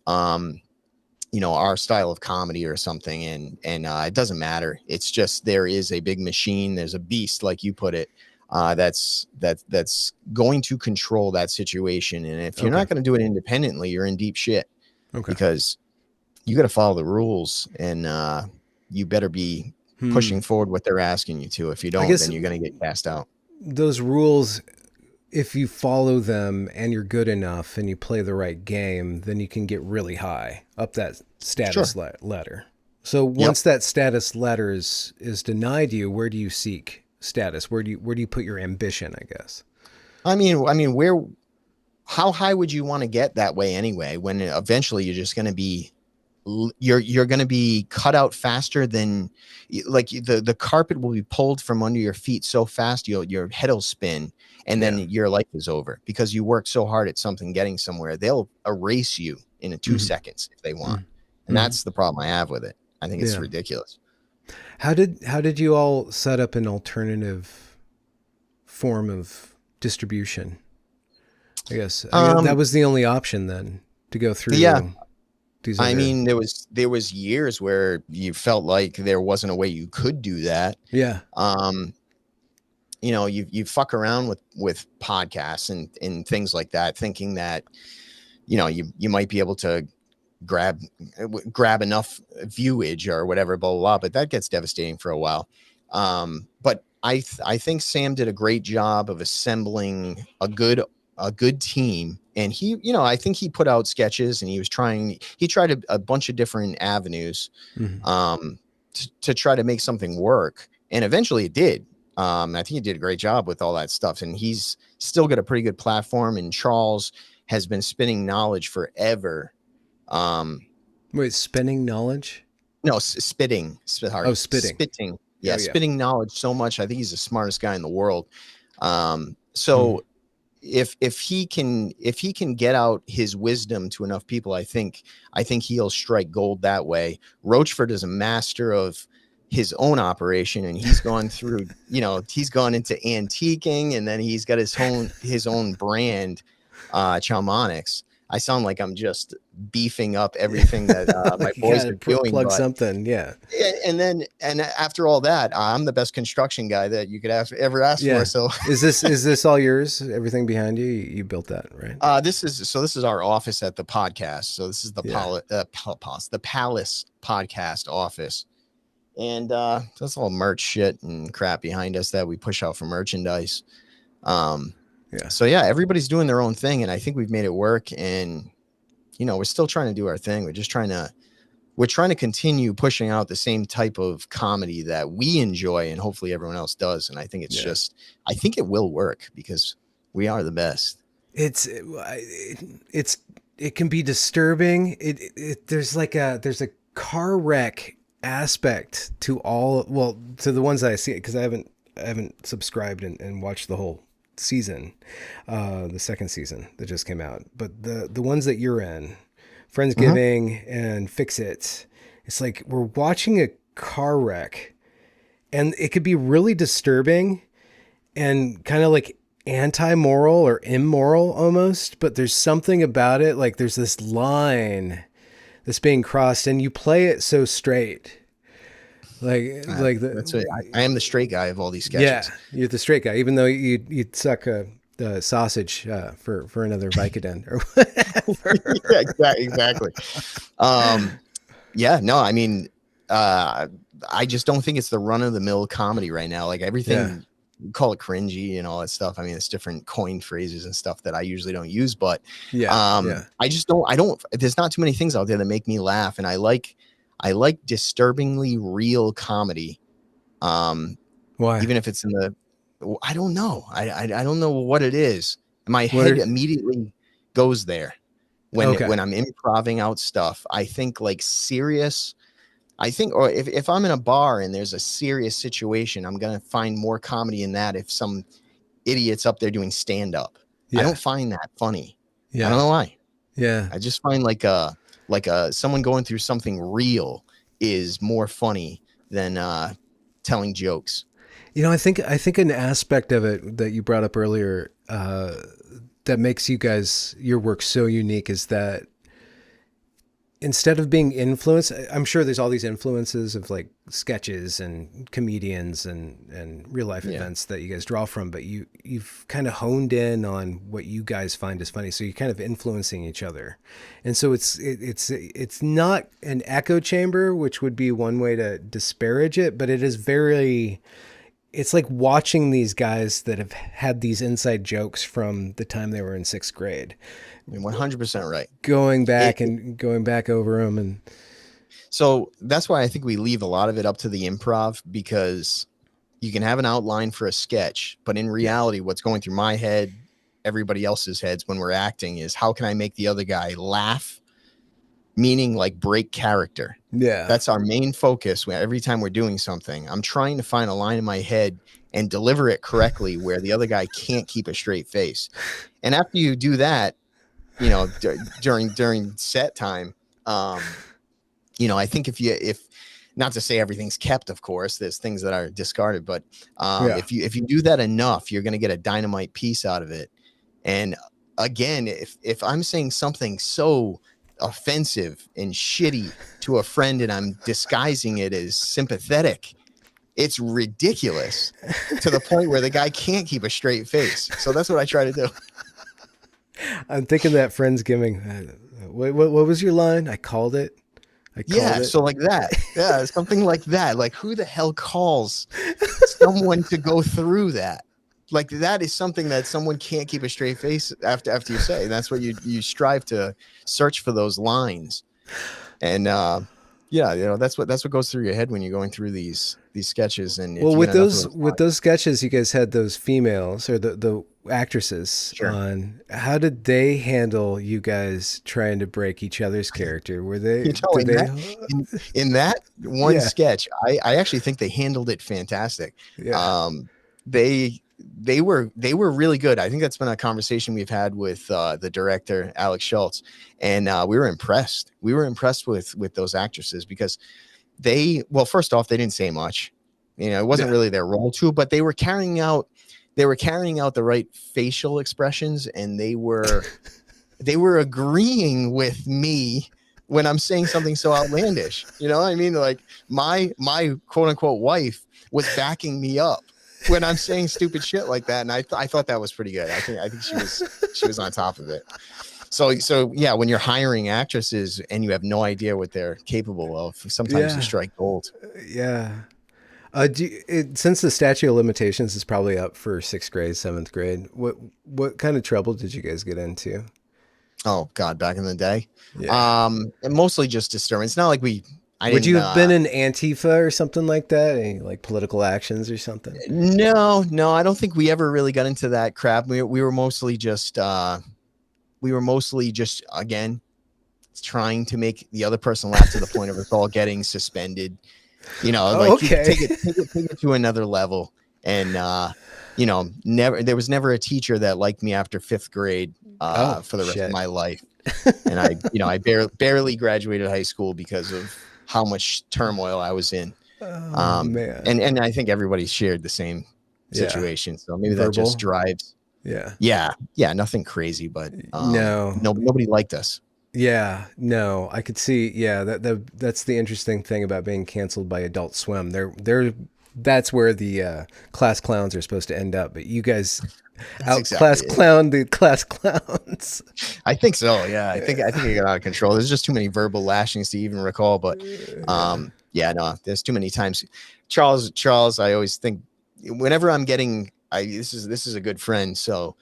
you know, our style of comedy or something. And it doesn't matter. It's just, there is a big machine. There's a beast, like you put it, that's going to control that situation. And if you're not going to do it independently, you're in deep shit, because you got to follow the rules, and you better be pushing forward what they're asking you to. If you don't, then you're going to get cast out. Those rules, if you follow them and you're good enough and you play the right game, then you can get really high up that status ladder. So once that status ladder is denied you, where do you seek status? Where do you put your ambition, I guess? I mean, how high would you want to get that way anyway, when eventually you're just going to be, you're going to be cut out faster than, like, the carpet will be pulled from under your feet so fast your head will spin, and then your life is over, because you worked so hard at something getting somewhere. They'll erase you in 2 seconds if they want. And that's the problem I have with it. I think it's ridiculous. How did you all set up an alternative form of distribution? I guess that was the only option then to go through. Yeah. These I mean, there was years where you felt like there wasn't a way you could do that. Yeah. You know, you fuck around with podcasts and things like that, thinking that, you know, you might be able to grab enough viewage or whatever, blah, blah, blah, but that gets devastating for a while. But I think Sam did a great job of assembling a good team. And he, you know, I think he put out sketches and he tried a bunch of different avenues, to try to make something work. And eventually it did. I think he did a great job with all that stuff, and he's still got a pretty good platform. And Charles has been spinning knowledge forever. Wait, spinning knowledge? No, spitting. Spitting. Spitting. Yeah, spitting knowledge so much. I think he's the smartest guy in the world. If he can get out his wisdom to enough people, I think he'll strike gold that way. Roachford is a master of his own operation, and he's gone through, you know, he's gone into antiquing, and then he's got his own brand, Chalmonics. I sound like I'm just beefing up everything that my boys are doing. Plug something, yeah. And after all that, I'm the best construction guy that you could ever ask for. So is this all yours? Everything behind you? You built that, right? This is our office at the podcast. So this is the the Palace podcast office, and that's all merch shit and crap behind us that we push out for merchandise. So yeah, everybody's doing their own thing, and I think we've made it work. And you know, we're still trying to do our thing. We're trying to continue pushing out the same type of comedy that we enjoy, and hopefully everyone else does. And I think I think it will work because we are the best. It can be disturbing. There's a car wreck aspect to to the ones that I see, because I haven't subscribed and watched the whole season, the second season that just came out, but the ones that you're in, Friendsgiving and Fix It, it's like we're watching a car wreck, and it could be really disturbing and kind of like anti-moral or immoral almost, but there's something about it, like there's this line that's being crossed, and you play it so straight. That's it. I am the straight guy of all these sketches. Yeah, you're the straight guy, even though you'd suck a sausage for another Vicodin or whatever. Yeah, exactly. No, I mean, I just don't think it's the run of the mill comedy right now. Like everything, we call it cringy and all that stuff. I mean, it's different coined phrases and stuff that I usually don't use, but I just don't. There's not too many things out there that make me laugh, and I like disturbingly real comedy. Why? Even if it's I don't know. I don't know what it is. My head immediately goes there when I'm improving out stuff. I think like serious. Or if I'm in a bar and there's a serious situation, I'm going to find more comedy in that. If some idiot's up there doing stand up, I don't find that funny. I don't know why. Yeah. I just find like someone going through something real is more funny than telling jokes. You know, I think an aspect of it that you brought up earlier that makes your work so unique is that instead of being influenced, I'm sure there's all these influences of like sketches and comedians and real life events that you guys draw from, but you've kind of honed in on what you guys find is funny. So you're kind of influencing each other. And so it's not an echo chamber, which would be one way to disparage it, but it is it's like watching these guys that have had these inside jokes from the time they were in sixth grade. 100% right. Going back over them. And so that's why I think we leave a lot of it up to the improv, because you can have an outline for a sketch, but in reality, what's going through my head, everybody else's heads when we're acting is how can I make the other guy laugh? Meaning like break character. Yeah. That's our main focus. Every time we're doing something, I'm trying to find a line in my head and deliver it correctly where the other guy can't keep a straight face. And after you do that, you know, during set time, I think if not to say everything's kept, of course, there's things that are discarded, but Yeah. if you do that enough, you're going to get a dynamite piece out of it. And again, if I'm saying something so offensive and shitty to a friend and I'm disguising it as sympathetic, it's ridiculous to the point where the guy can't keep a straight face. So that's what I try to do. I'm thinking that Friendsgiving. What was your line? I called it. I called Yeah, it. so like that. Yeah, something like that. Like, who the hell calls someone to go through that? Like, that is something that someone can't keep a straight face after you say. That's what you strive to search for, those lines. And yeah, that's what goes through your head when you're going through these sketches. And if Well, you with get enough of those those lines, sketches, you guys had those females or the actresses sure. on. How did they handle you guys trying to break each other's character? Were they? Did they? In that one Yeah. sketch, I actually think they handled it fantastic. Yeah. They were really good. I think that's been a conversation we've had with the director, Alex Schultz, and we were impressed. We were impressed with those actresses because well, first off, they didn't say much. It wasn't really their role to, but they were carrying out the right facial expressions, and they were agreeing with me when I'm saying something so outlandish. You know what I mean? Like, my quote unquote wife was backing me up when I'm saying stupid shit like that. And I thought that was pretty good. I think she was on top of it. So yeah, when you're hiring actresses and you have no idea what they're capable of, sometimes you strike gold. Yeah. Since the statute of limitations is probably up for 6th grade, 7th grade, what kind of trouble did you guys get into? Oh God, back in the day. Yeah. And mostly just disturbing. It's not like Would you have been in Antifa or something like that? Any like political actions or something? No, I don't think we ever really got into that crap. We were mostly just again trying to make the other person laugh to the point of us all getting suspended. Like, you Okay. take it to another level. And there was never a teacher that liked me after 5th grade for the rest of my life. And I barely graduated high school because of how much turmoil I was in. Man. And I think everybody shared the same situation. So maybe that just drives. Yeah. Nothing crazy, but nobody liked us. Yeah, no, I could see. Yeah, that's the interesting thing about being canceled by Adult Swim. That's where the class clowns are supposed to end up. But you guys outclass clown the class clowns. I think so. Yeah, I think it got out of control. There's just too many verbal lashings to even recall. But no, there's too many times. Charles, I always think whenever I'm getting, this is a good friend. So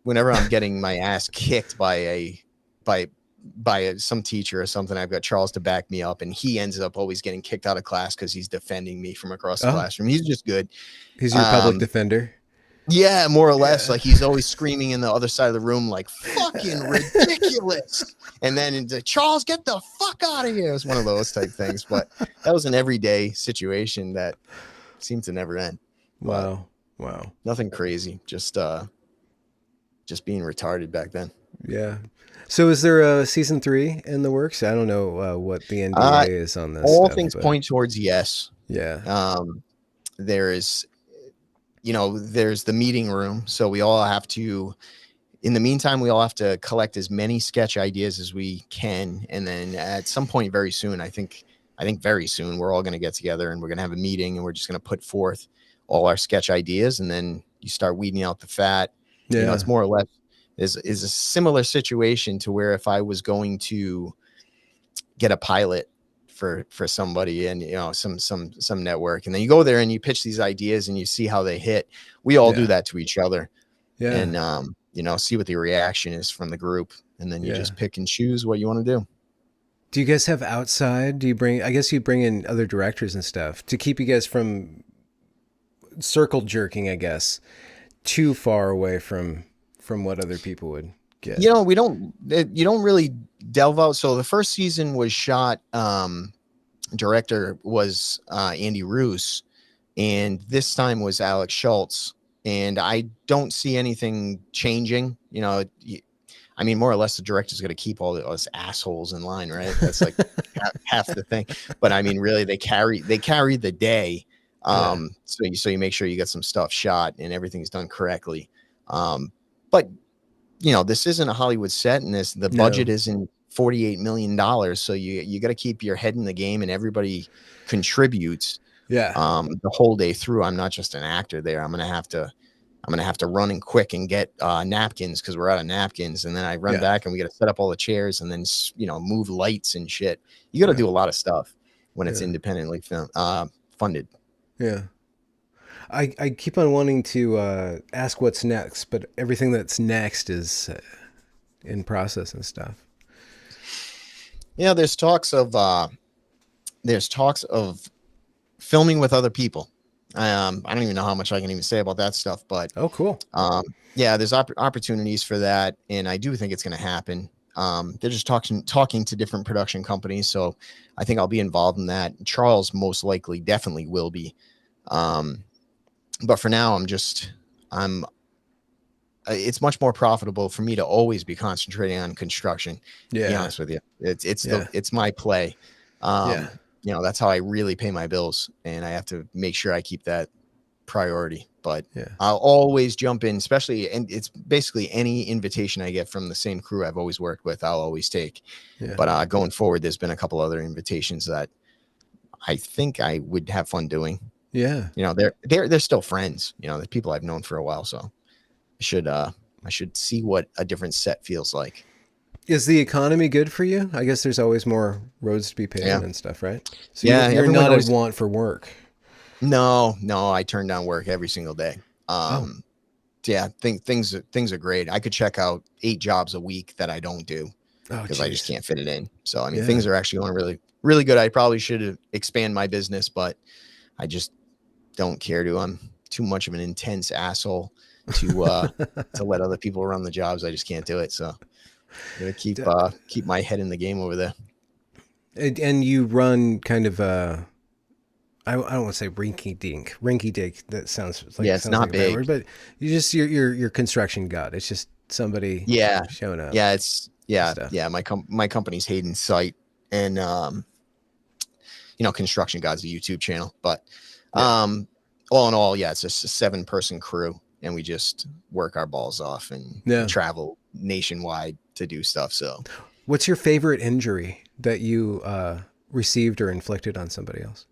whenever I'm getting my ass kicked by some teacher or something, I've got Charles to back me up, and he ends up always getting kicked out of class because he's defending me from across the classroom. He's just good. He's your public defender. Yeah, more or less. Like, he's always screaming in the other side of the room, like, fucking ridiculous. And then Charles, get the fuck out of here. It was one of those type things. But that was an everyday situation that seemed to never end. Wow. Nothing crazy. Just being retarded back then. Yeah. So is there a season 3 in the works? I don't know what the NDA is on this. All things point towards yes. Yeah. There's the meeting room. So we all have to, in the meantime, we all have to collect as many sketch ideas as we can. And then at some point very soon, I think very soon, we're all going to get together and we're going to have a meeting, and we're just going to put forth all our sketch ideas. And then you start weeding out the fat. Yeah. It's more or less is a similar situation to where if I was going to get a pilot for somebody and some network, and then you go there and you pitch these ideas and you see how they hit. We all do that to each other. Yeah. And see what the reaction is from the group, and then you just pick and choose what you want to do. Do you guys have outside? I guess you bring in other directors and stuff to keep you guys from circle jerking, I guess, too far away from what other people would get. You don't really delve out. So the first season was shot, director was Andy Roos, and this time was Alex Schultz. And I don't see anything changing. I I mean, more or less, the director's going to keep all those assholes in line, right? That's like half the thing. But I mean, really, they carry the day. So you make sure you get some stuff shot and everything's done correctly. But this isn't a Hollywood set, and the budget isn't $48 million. So you got to keep your head in the game, and everybody contributes. Yeah. The whole day through. I'm not just an actor there. I'm gonna have to run in quick and get napkins because we're out of napkins, and then I run back and we got to set up all the chairs and then move lights and shit. You got to do a lot of stuff when it's independently funded. Yeah. I keep on wanting to ask what's next, but everything that's next is in process and stuff. Yeah, there's talks of filming with other people. I don't even know how much I can even say about that stuff, but oh, cool. Yeah, there's opportunities for that, and I do think it's going to happen. They're just talking to different production companies, so I think I'll be involved in that. Charles most likely definitely will be. But for now, it's much more profitable for me to always be concentrating on construction. Yeah. To be honest with you, it's my play. That's how I really pay my bills, and I have to make sure I keep that priority. But I'll always jump in, and it's basically any invitation I get from the same crew I've always worked with, I'll always take. But going forward, there's been a couple other invitations that I think I would have fun doing. Yeah. They're still friends, the people I've known for a while. So I should see what a different set feels like. Is the economy good for you? I guess there's always more roads to be paved and stuff, right? So you're not a want for work. No, I turn down work every single day. Things are great. I could check out 8 jobs a week that I don't do because I just can't fit it in. So I mean, things are actually going really, really good. I probably should expand my business, but I just don't care to. I'm too much of an intense asshole to let other people run the jobs. I just can't do it. So I'm gonna keep my head in the game over there. And you run kind of I don't want to say rinky dink. That sounds like it's not like big, word, but your construction god. It's just somebody showing up. My company's Hayden site, and Construction God's a YouTube channel, but all in all, it's just a 7-person crew, and we just work our balls off and travel nationwide to do stuff. So what's your favorite injury that you received or inflicted on somebody else?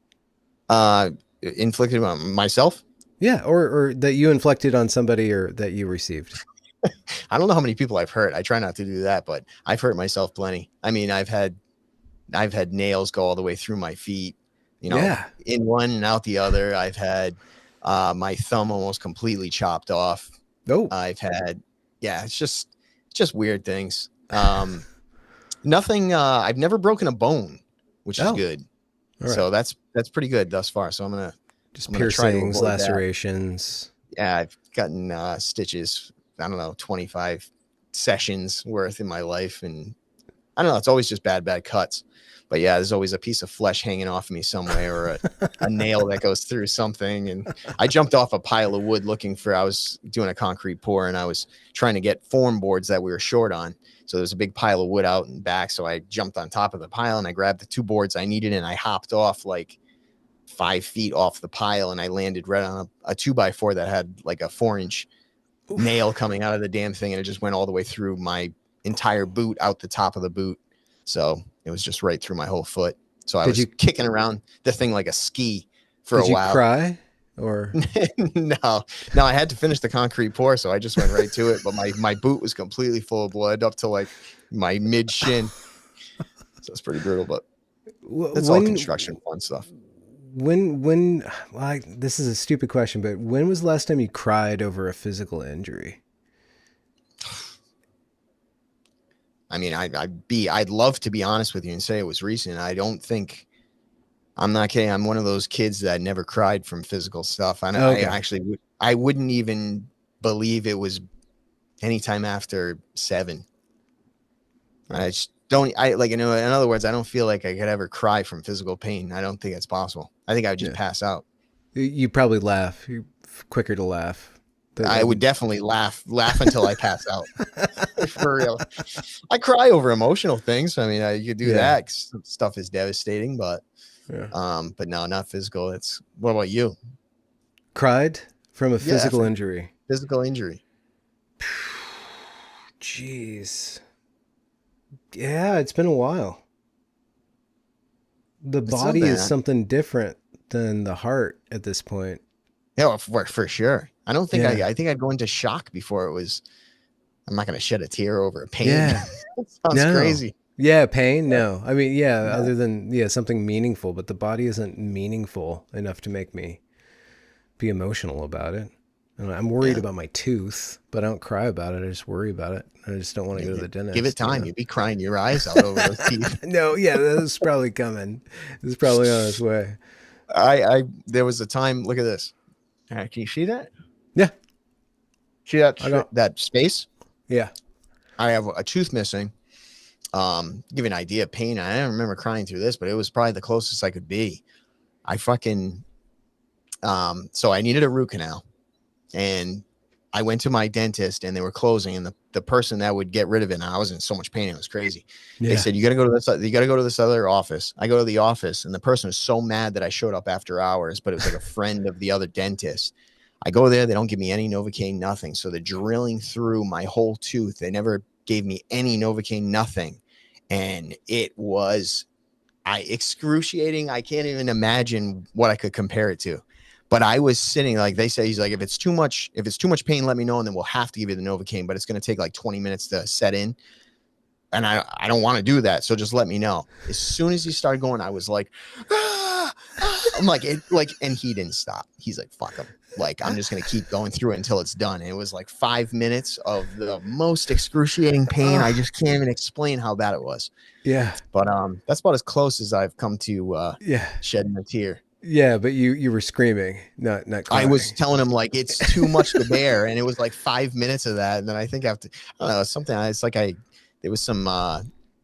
Inflicted on myself? Yeah, or that you inflicted on somebody or that you received. I don't know how many people I've hurt. I try not to do that, but I've hurt myself plenty. I mean, I've had nails go all the way through my feet, in one and out the other. I've had my thumb almost completely chopped off. I've had, it's just weird things. Nothing. I've never broken a bone, which is good. Right. So that's pretty good thus far. So I'm gonna piercings, lacerations. That. Yeah, I've gotten stitches. I don't know, 25 sessions worth in my life, and I don't know. It's always just bad cuts. But yeah, there's always a piece of flesh hanging off me somewhere, or a nail that goes through something. And I jumped off a pile of wood I was doing a concrete pour, and I was trying to get form boards that we were short on. So there's a big pile of wood out and back. So I jumped on top of the pile and I grabbed the 2 boards I needed, and I hopped off like 5 feet off the pile, and I landed right on a 2x4 that had like a 4-inch nail coming out of the damn thing. And it just went all the way through my entire boot, out the top of the boot. So it was just right through my whole foot. So I was kicking around the thing like a ski for a while. Did you cry? Or no, I had to finish the concrete pour, so I just went right to it. But my boot was completely full of blood up to like my mid shin. So it's pretty brutal, but it's all construction fun stuff. This is a stupid question, but when was the last time you cried over a physical injury? I mean, I'd love to be honest with you and say it was recent. I'm not kidding. I'm one of those kids that never cried from physical stuff. I wouldn't even believe it was anytime after 7. I just don't. In other words, I don't feel like I could ever cry from physical pain. I don't think it's possible. I think I would just pass out. You probably laugh. You're quicker to laugh I would definitely laugh until I pass out. For real. I cry over emotional things. I mean, you could do that. 'Cause stuff is devastating, but no, not physical. What about you? Cried from a physical injury. Physical injury. Jeez. Yeah, it's been a while. The body is something different than the heart at this point. Yeah, for sure. I don't think I think I'd go into shock before it was. I'm not going to shed a tear over a pain. Yeah. Sounds crazy. Yeah, pain? No. I mean, other than, something meaningful, but the body isn't meaningful enough to make me be emotional about it. And I'm worried about my tooth, but I don't cry about it. I just worry about it. I just don't want to go to the dentist. Give it time. You'd be crying your eyes out over those teeth. No, this is probably coming. This is probably on its way. There was a time, look at this. Can you see that? Yeah. See that space? Yeah. I have a tooth missing. Give you an idea of pain. I don't remember crying through this, but it was probably the closest I could be. So I needed a root canal, and I went to my dentist, and they were closing, and the person that would get rid of it, and I was in so much pain, it was crazy. Yeah. They said, you got to go to this other office. I go to the office, and the person was so mad that I showed up after hours, but it was like a friend of the other dentist. I go there. They don't give me any Novocaine, nothing. So they're drilling through my whole tooth. They never gave me any Novocaine, nothing. And it was excruciating. I can't even imagine what I could compare it to. But I was sitting, like they say, he's like, if it's too much pain, let me know, and then we'll have to give you the Novocaine. But it's going to take like 20 minutes to set in. And I don't want to do that. So just let me know. As soon as he started going, I was like, I'm like, and he didn't stop. He's like, fuck him. Like, I'm just going to keep going through it until it's done. And it was like 5 minutes of the most excruciating pain. I just can't even explain how bad it was. Yeah. But that's about as close as I've come to shedding a tear. Yeah, but you were screaming, not crying. I was telling him, like, it's too much to bear. And it was like 5 minutes of that. And then I think after, I don't know, something, it's like there was some,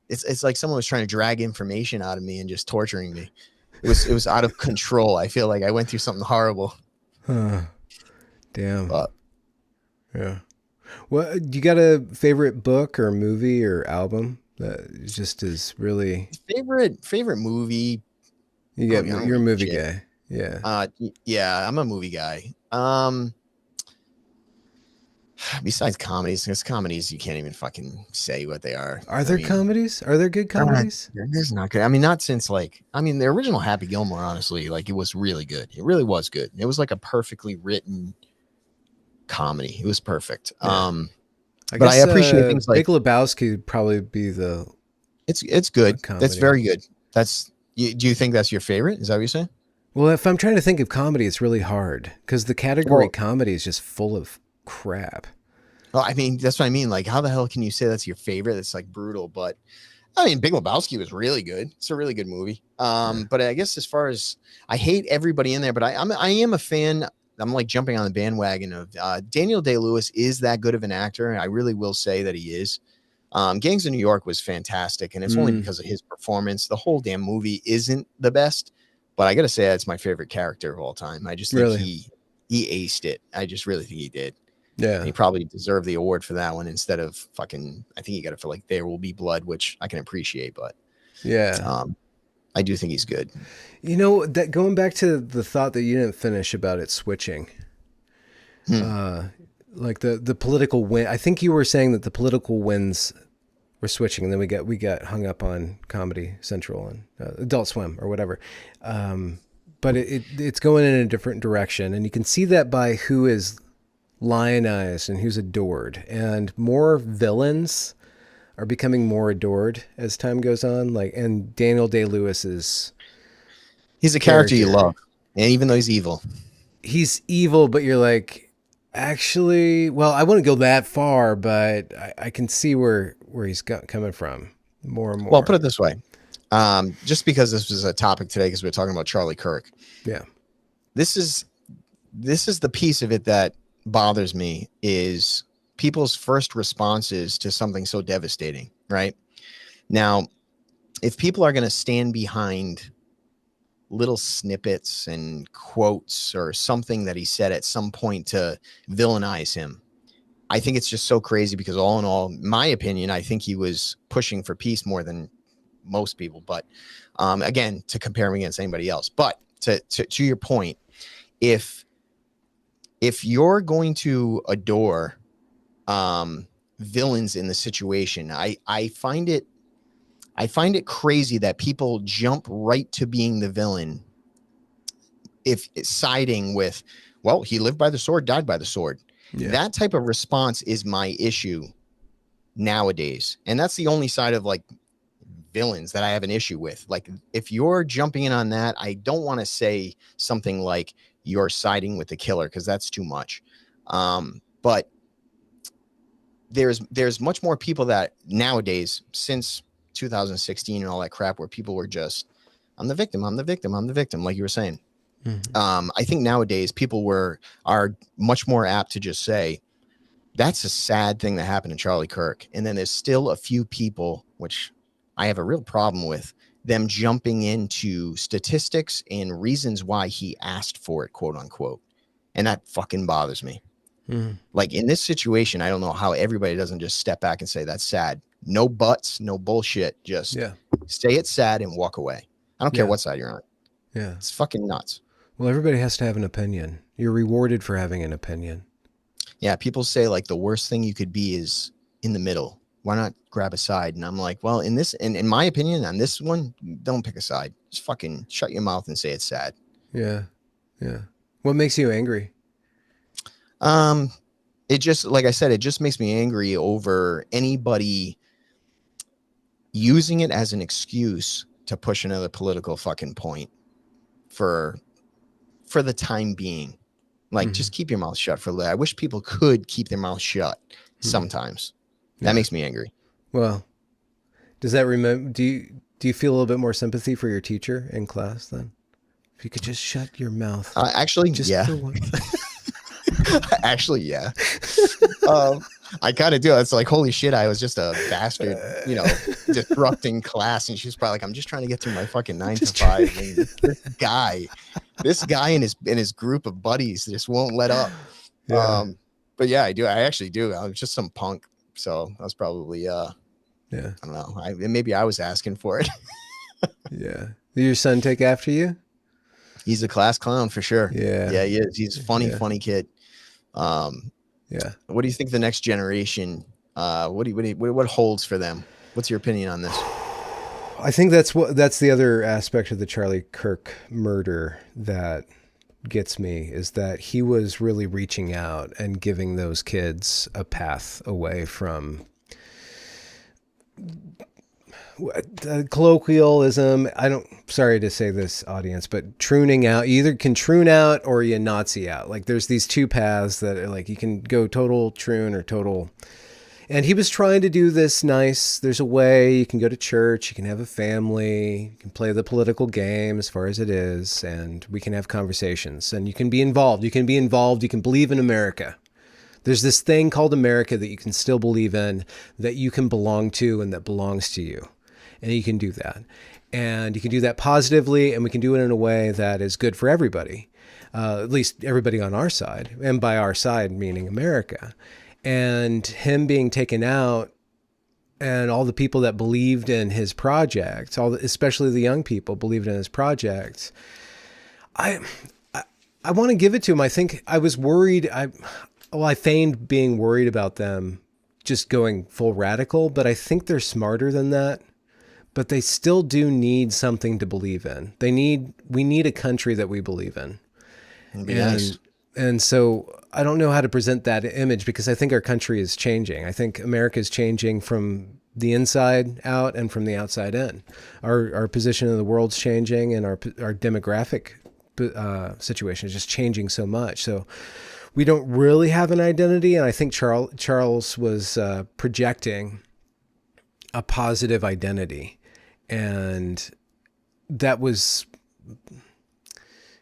it's like someone was trying to drag information out of me and just torturing me. It was out of control. I feel like I went through something horrible. Damn. Yeah. Well, you got a favorite book or movie or album that just is really favorite movie? You're a movie guy. Yeah. Yeah, I'm a movie guy. Besides comedies, because comedies you can't even fucking say what they are. Are there comedies? Are there good comedies? There's not good. I mean, not since the original Happy Gilmore, honestly, like, it was really good. It really was good. It was like a perfectly written comedy. It was perfect. Yeah. I appreciate things like Big Lebowski would probably be the. It's good. That's very good. Do you think that's your favorite? Is that what you're saying? Well, if I'm trying to think of comedy, it's really hard because the category comedy is just full of crap. Well, I mean, that's what I mean. Like, how the hell can you say that's your favorite? It's like brutal, but I mean, Big Lebowski was really good. It's a really good movie. But I guess as far as, I hate everybody in there, but I am a fan. I'm like jumping on the bandwagon of Daniel Day-Lewis is that good of an actor. I really will say that he is. Gangs of New York was fantastic, and it's only because of his performance. The whole damn movie isn't the best, but I gotta say that's my favorite character of all time. I just think he aced it. I just really think he did. Yeah, and he probably deserved the award for that one instead of fucking. I think he got it for like There Will Be Blood, which I can appreciate, but I do think he's good. You know, that going back to the thought that you didn't finish about it switching, like the political win. I think you were saying that the political wins were switching, and then we got hung up on Comedy Central and Adult Swim or whatever. But it's going in a different direction, and you can see that by who is lionized and who's adored, and more villains are becoming more adored as time goes on. Like, and Daniel Day-Lewis he's a character you love, and even though he's evil, but you're like, actually, well, I wouldn't go that far, but I can see where he's coming from more and more. Well, put it this way. Just because this was a topic today, because we're talking about Charlie Kirk. Yeah. This is the piece of it that bothers me, is people's first responses to something so devastating, right? Now, if people are going to stand behind little snippets and quotes or something that he said at some point to villainize him. I think it's just so crazy because all in all, my opinion, I think he was pushing for peace more than most people. But again, to compare him against anybody else. But to your point, if you're going to adore villains in the situation, I find it crazy that people jump right to being the villain if siding with, well, he lived by the sword, died by the sword. Yeah. That type of response is my issue nowadays. And that's the only side of like villains that I have an issue with. Like, if you're jumping in on that, I don't want to say something like you're siding with the killer, because that's too much. But there's much more people that nowadays, since 2016 and all that crap, where people were just, I'm the victim, like you were saying. Mm-hmm. I think nowadays people are much more apt to just say, that's a sad thing that happened to Charlie Kirk. And then there's still a few people, which I have a real problem with, them jumping into statistics and reasons why he asked for it, quote unquote. And that fucking bothers me. Mm-hmm. Like, in this situation, I don't know how everybody doesn't just step back and say, that's sad. No buts, no bullshit. Just say it's sad and walk away. I don't care what side you're on. Yeah. It's fucking nuts. Well, everybody has to have an opinion. You're rewarded for having an opinion. Yeah. People say like the worst thing you could be is in the middle. Why not grab a side? And I'm like, well, in my opinion, on this one, don't pick a side. Just fucking shut your mouth and say it's sad. Yeah. Yeah. What makes you angry? It just, like I said, it just makes me angry over anybody using it as an excuse to push another political fucking point for the time being. Like, just keep your mouth shut for a little. I wish people could keep their mouth shut sometimes. That makes me angry. Well, does that do you feel a little bit more sympathy for your teacher in class then? If you could just shut your mouth. Actually, just for once. Actually, yeah. I kind of do. It's like, holy shit, I was just a bastard, disrupting class. And she's probably like, I'm just trying to get through my fucking 9 to 5. And this guy and his group of buddies just won't let up. Yeah. But yeah, I do. I actually do. I was just some punk. So I was probably, I don't know. Maybe I was asking for it. Yeah. Did your son take after you? He's a class clown for sure. Yeah. Yeah, he is. He's a funny kid. Yeah. What do you think the next generation, what holds for them? What's your opinion on this? I think that's the other aspect of the Charlie Kirk murder that gets me, is that he was really reaching out and giving those kids a path away from colloquialism. Sorry to say this, audience, but trooning out. You either can troon out or you Nazi out. Like, there's these two paths that are like, you can go total troon or total. And he was trying to do this nice. There's a way you can go to church, you can have a family, you can play the political game as far as it is, and we can have conversations, and you can be involved. You can believe in America. There's this thing called America that you can still believe in, that you can belong to, and that belongs to you. And you can do that. And you can do that positively, and we can do it in a way that is good for everybody, at least everybody on our side. And by our side, meaning America. And him being taken out, and all the people that believed in his project, especially the young people believed in his project, I want to give it to him. I think I was worried. I feigned being worried about them just going full radical, but I think they're smarter than that. But they still do need something to believe in. We need a country that we believe in. It'd be nice. And so I don't know how to present that image, because I think our country is changing. I think America is changing from the inside out and from the outside in. Our position in the world's changing, and our demographic situation is just changing so much. So we don't really have an identity. And I think Charles was projecting a positive identity. And that was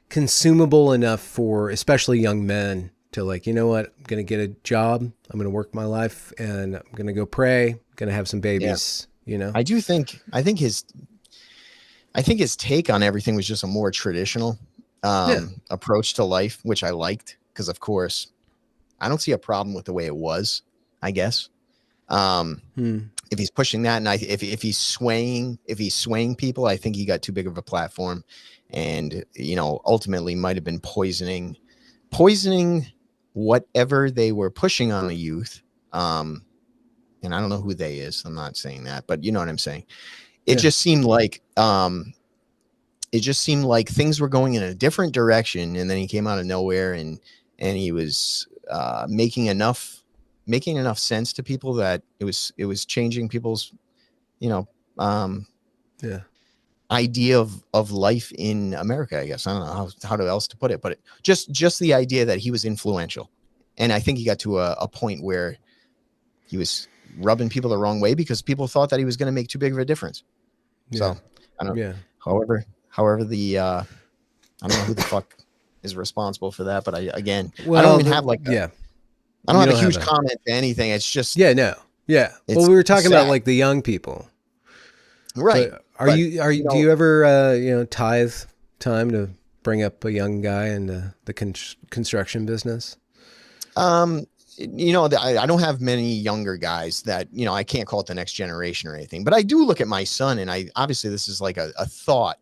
consumable enough for especially young men to, like, you know what, I'm going to get a job, I'm going to work my life, and I'm going to go pray, I'm going to have some babies, I think I think his take on everything was just a more traditional Yeah. approach to life, which I liked because, of course, I don't see a problem with the way it was, I guess. If he's pushing that, and if he's swaying people, I think he got too big of a platform, and ultimately might have been poisoning whatever they were pushing on the youth. And I don't know who they is. I'm not saying that, but you know what I'm saying. It just seemed like things were going in a different direction, and then he came out of nowhere, and he was making enough sense to people that it was changing people's idea of life in America, I guess. I don't know how else to put it, but just the idea that he was influential. And I think he got to a point where he was rubbing people the wrong way because people thought that he was going to make too big of a difference. So I don't know. However, the I don't know who the fuck is responsible for that, but I don't even have I don't have a huge comment to anything. It's just well, we were talking about like the young people, right? But do you ever tithe time to bring up a young guy in the construction business? I don't have many younger guys that, I can't call it the next generation or anything, but I do look at my son, and obviously this is like a thought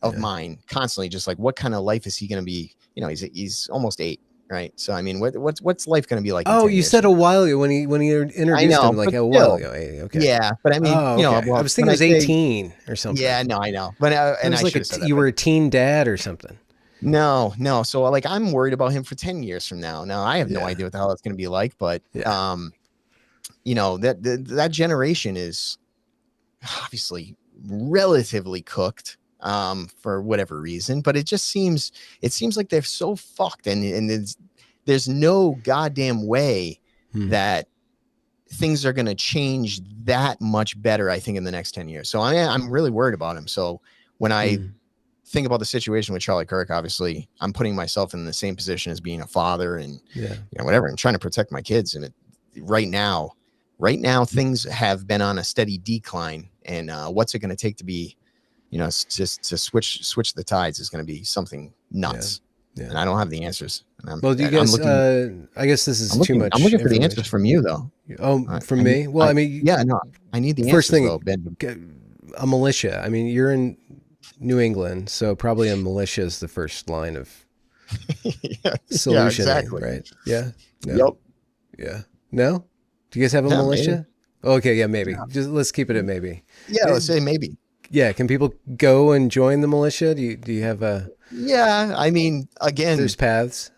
of mine constantly, just like, what kind of life is he going to be? He's almost 8. Right. So, I mean, what's life going to be like? Oh, you said a while ago when he introduced him, like a while ago. Okay. Yeah. But I mean, okay. I was thinking it was 18 or something. Yeah, no, I know. But and it was you were a teen dad or something. No. So like, I'm worried about him for 10 years from now. Now I have no idea what the hell it's going to be like, but that generation is obviously relatively cooked for whatever reason, but it seems like they're so fucked, and there's no goddamn way that things are going to change that much better, I think, in the next 10 years. So I'm really worried about him. So when I think about the situation with Charlie Kirk, obviously I'm putting myself in the same position as being a father and whatever, and trying to protect my kids. And right now things have been on a steady decline, and what's it going to take to be just to switch the tides is going to be something nuts. And I don't have the answers. Well, do you guys, I guess this is too much. I'm looking for the answers from you, though. Oh, from me? Well, I mean, I need the first answers, thing, though, a militia. I mean, you're in New England, so probably a militia is the first line of solution, exactly. Right? Yeah. No. Yep. Yeah. No? Do you guys have a militia? Maybe. Okay, yeah, maybe. Just let's keep it at maybe. Yeah, let's say maybe. Yeah, can people go and join the militia? Do you have a? Yeah, I mean, again, there's paths.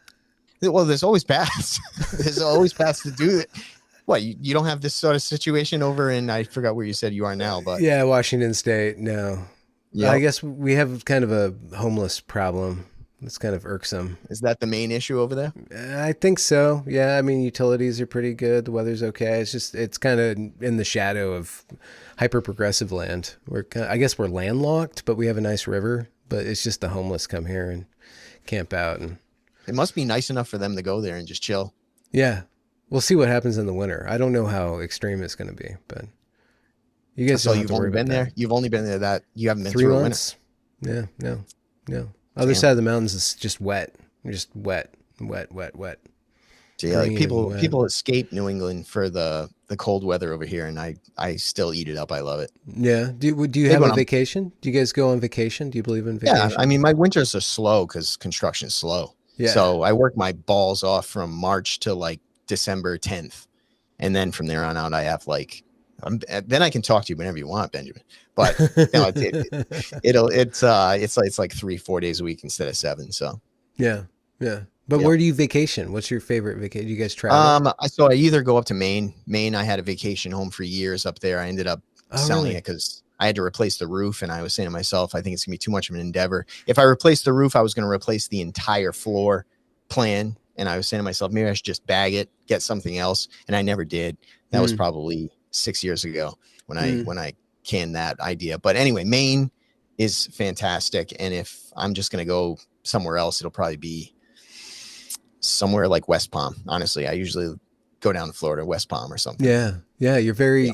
Well, there's always paths. There's always paths to do it. What, you don't have this sort of situation over in, I forgot where you said you are now, but Washington State. No, I guess we have kind of a homeless problem. It's kind of irksome. Is that the main issue over there? I think so. Yeah, I mean, utilities are pretty good. The weather's okay. It's kind of in the shadow of hyper progressive land. I guess we're landlocked, but we have a nice river. But it's just the homeless come here and camp out, and it must be nice enough for them to go there and just chill. Yeah, we'll see what happens in the winter. I don't know how extreme it's going to be, but you guys. So you've only been there. You've only been there that you haven't been 3 through months. A winter. Yeah, no. Other side of the mountains is just wet. Just wet. So yeah, like people escape New England for the cold weather over here, and I still eat it up. I love it. Yeah. Do you have a vacation? Do you guys go on vacation? Do you believe in vacation? Yeah. I mean, my winters are slow because construction's slow. Yeah. So I work my balls off from March to like December 10th, and then from there on out, I have like. Then I can talk to you whenever you want, Benjamin. But it's like 3-4 days a week instead of 7. So yeah. But where do you vacation? What's your favorite vacation? Do you guys travel? So I either go up to Maine. I had a vacation home for years up there. I ended up selling it because I had to replace the roof, and I was saying to myself, I think it's gonna be too much of an endeavor. If I replace the roof, I was gonna replace the entire floor plan, and I was saying to myself, maybe I should just bag it, get something else, and I never did. That was probably 6 years ago when I canned that idea. But anyway, Maine is fantastic. And if I'm just going to go somewhere else, it'll probably be somewhere like West Palm. Honestly, I usually go down to Florida, West Palm or something. Yeah. Yeah. You're very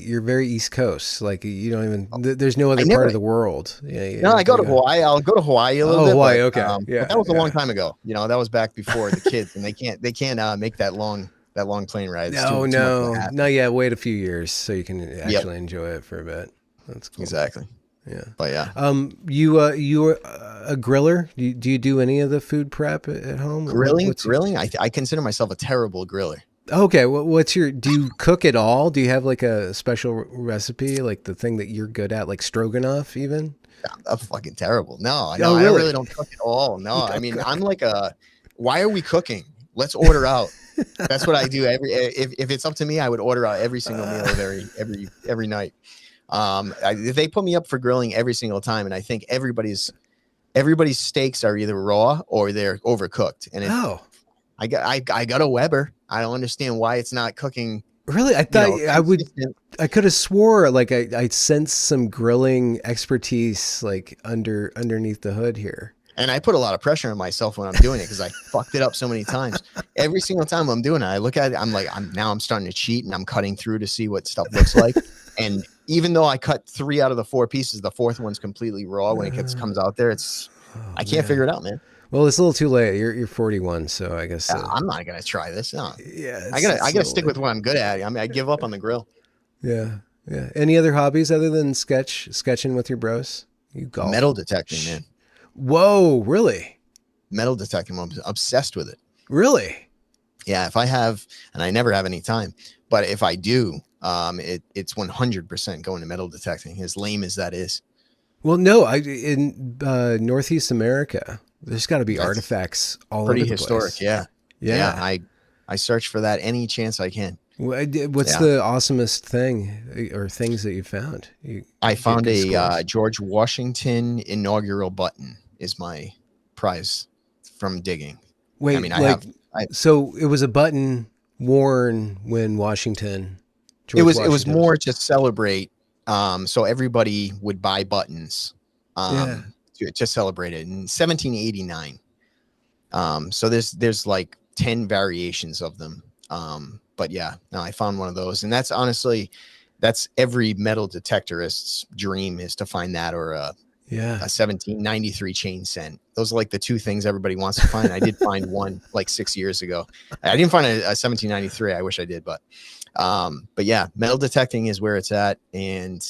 East Coast. Like you don't even, there's no other part of the world. Yeah. No, I go to Hawaii. I'll go to Hawaii a little bit. Hawaii. But, Okay. Yeah. But that was a long time ago. You know, that was back before the kids, and they can't make that long plane ride. It's too much of a hassle. No. Yeah. Wait a few years so you can actually enjoy it for a bit. That's cool. Exactly. Yeah. But yeah. You were a griller. Do you do any of the food prep at home? Grilling. I consider myself a terrible griller. Okay. Well, do you cook at all? Do you have like a special recipe, like the thing that you're good at, like stroganoff even? I'm fucking terrible. No, Really? I really don't cook at all. No, I mean, I'm like why are we cooking? Let's order out. That's what I do if it's up to me, I would order out every single meal every night. They put me up for grilling every single time, and I think everybody's steaks are either raw or they're overcooked. And I got a Weber. I don't understand why it's not cooking. Really, I thought I could have swore like I sensed some grilling expertise like underneath the hood here. And I put a lot of pressure on myself when I'm doing it because I fucked it up so many times. Every single time I'm doing it, I look at it, I'm like, I'm starting to cheat, and I'm cutting through to see what stuff looks like. And even though I cut 3 out of the 4 pieces, the 4th one's completely raw. When it comes out there, I can't figure it out, man. Well, it's a little too late. You're 41, so I guess I'm not gonna try this. No. Yeah, I gotta stick with what I'm good at. I mean, I give up on the grill. Yeah. Any other hobbies other than sketching with your bros? You golf? Metal detecting, man. Whoa, really? Metal detecting. I'm obsessed with it. Really? Yeah. If I have, and I never have any time, but if I do, it's 100% going to metal detecting. As lame as that is. Well, no, in Northeast America, there's got to be artifacts all over the place. Pretty historic, yeah. I search for that any chance I can. What's the awesomest thing or things that you found? I found a George Washington inaugural button is my prize from digging. Wait, I mean, so it was a button worn when Washington. It was more to celebrate. So everybody would buy buttons to celebrate it in 1789. So there's like 10 variations of them. But yeah, no, I found one of those, and that's every metal detectorist's dream is to find that or a 1793 chain scent. Those are like the 2 things everybody wants to find. I did find one like 6 years ago. I didn't find a 1793. I wish I did, but yeah, metal detecting is where it's at. And,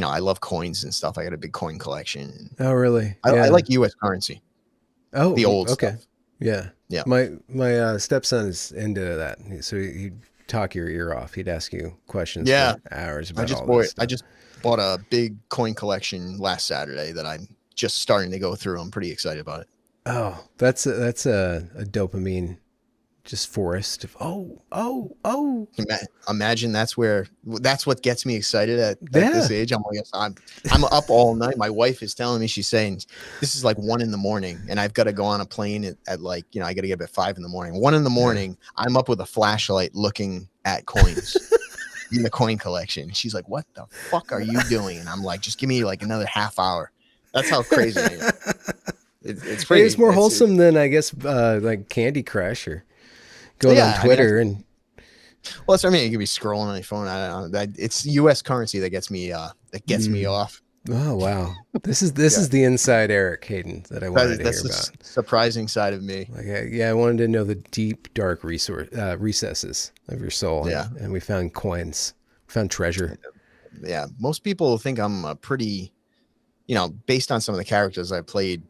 I love coins and stuff. I got a big coin collection. Oh, really? I like U.S. currency. Oh, the old okay. stuff. Yeah. Yeah. My stepson is into that. So he'd talk your ear off. He'd ask you questions for hours about all this stuff. I just bought a big coin collection last Saturday that I'm just starting to go through. I'm pretty excited about it. Oh, that's a dopamine just forest of Imagine that's what gets me excited at this age. I'm up all night. My wife is telling me, she's saying this is like 1 a.m. and I've got to go on a plane at like, I got to get up at 5 a.m. 1 a.m. I'm up with a flashlight looking at coins in the coin collection. She's like, what the fuck are you doing? And I'm like, just give me like another half hour. That's how crazy I am. It's pretty. It's more wholesome than I guess like Candy Crush or going on Twitter and. Well, that's what I mean. You could be scrolling on your phone. I don't know. It's U.S. currency that gets me. Me off. Oh wow! This is the inside Erick Hayden that I wanted to hear about. That's the surprising side of me. I wanted to know the deep, dark recesses of your soul. And we found coins. We found treasure. Yeah, most people think I'm a pretty, based on some of the characters I played.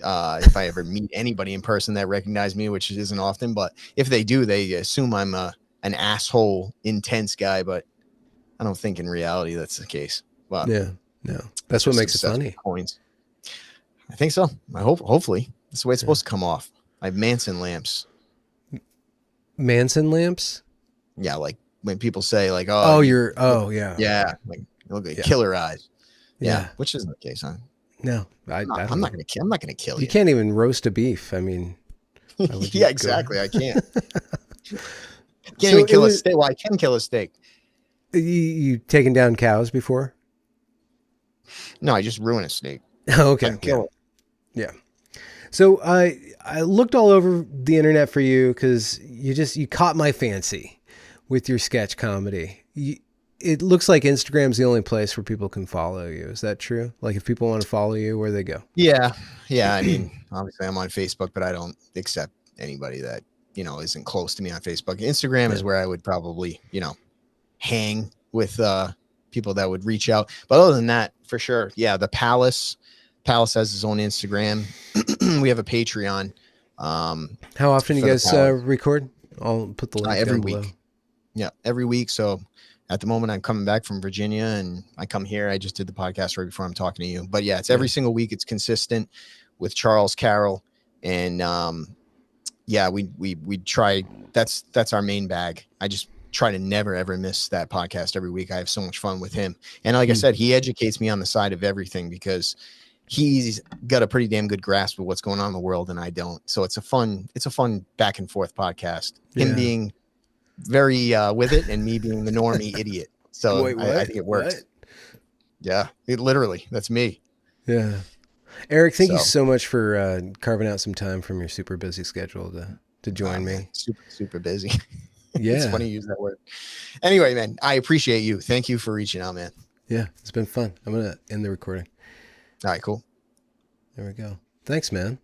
If I ever meet anybody in person that recognize me, which isn't often, but if they do, they assume I'm an asshole, intense guy. But I don't think in reality that's the case. But no, that's what makes it funny. Coins. I think so. Hopefully, that's the way it's supposed to come off. I have Manson lamps. Manson lamps? Yeah, like when people say like, yeah, like look at killer eyes. Yeah, which isn't the case, huh? No, I'm not gonna kill you. You can't even roast a beef. I mean, yeah, exactly. I can't. Can't even kill a steak. Well, I can kill a steak. You taken down cows before? No, I just ruin a steak. Oh, okay. Kill it. Yeah. So I looked all over the internet for you because you caught my fancy. with your sketch comedy, it looks like Instagram's the only place where people can follow you. Is that true? Like if people want to follow you, where they go? Yeah. Yeah. I mean, obviously I'm on Facebook, but I don't accept anybody that, isn't close to me on Facebook. Instagram is where I would probably, hang with people that would reach out. But other than that, for sure. Yeah. The Palace has his own Instagram. We have a Patreon. How often you guys record? I'll put the link every down week. below. Yeah, every week. So at the moment I'm coming back from Virginia and I come here. I just did the podcast right before I'm talking to you. But yeah, it's every single week. It's consistent with Charls Carrol. And we try. That's our main bag. I just try to never, ever miss that podcast every week. I have so much fun with him. And like I said, he educates me on the side of everything because he's got a pretty damn good grasp of what's going on in the world and I don't. So it's a fun back and forth podcast. Him being very with it and me being the normie idiot. So I think it works. What? Yeah, literally, that's me. Yeah. Eric, thank you so much for carving out some time from your super busy schedule to join me. Super busy. Yeah. It's funny you use that word. Anyway, man, I appreciate you. Thank you for reaching out, man. Yeah, it's been fun. I'm going to end the recording. All right, cool. There we go. Thanks, man.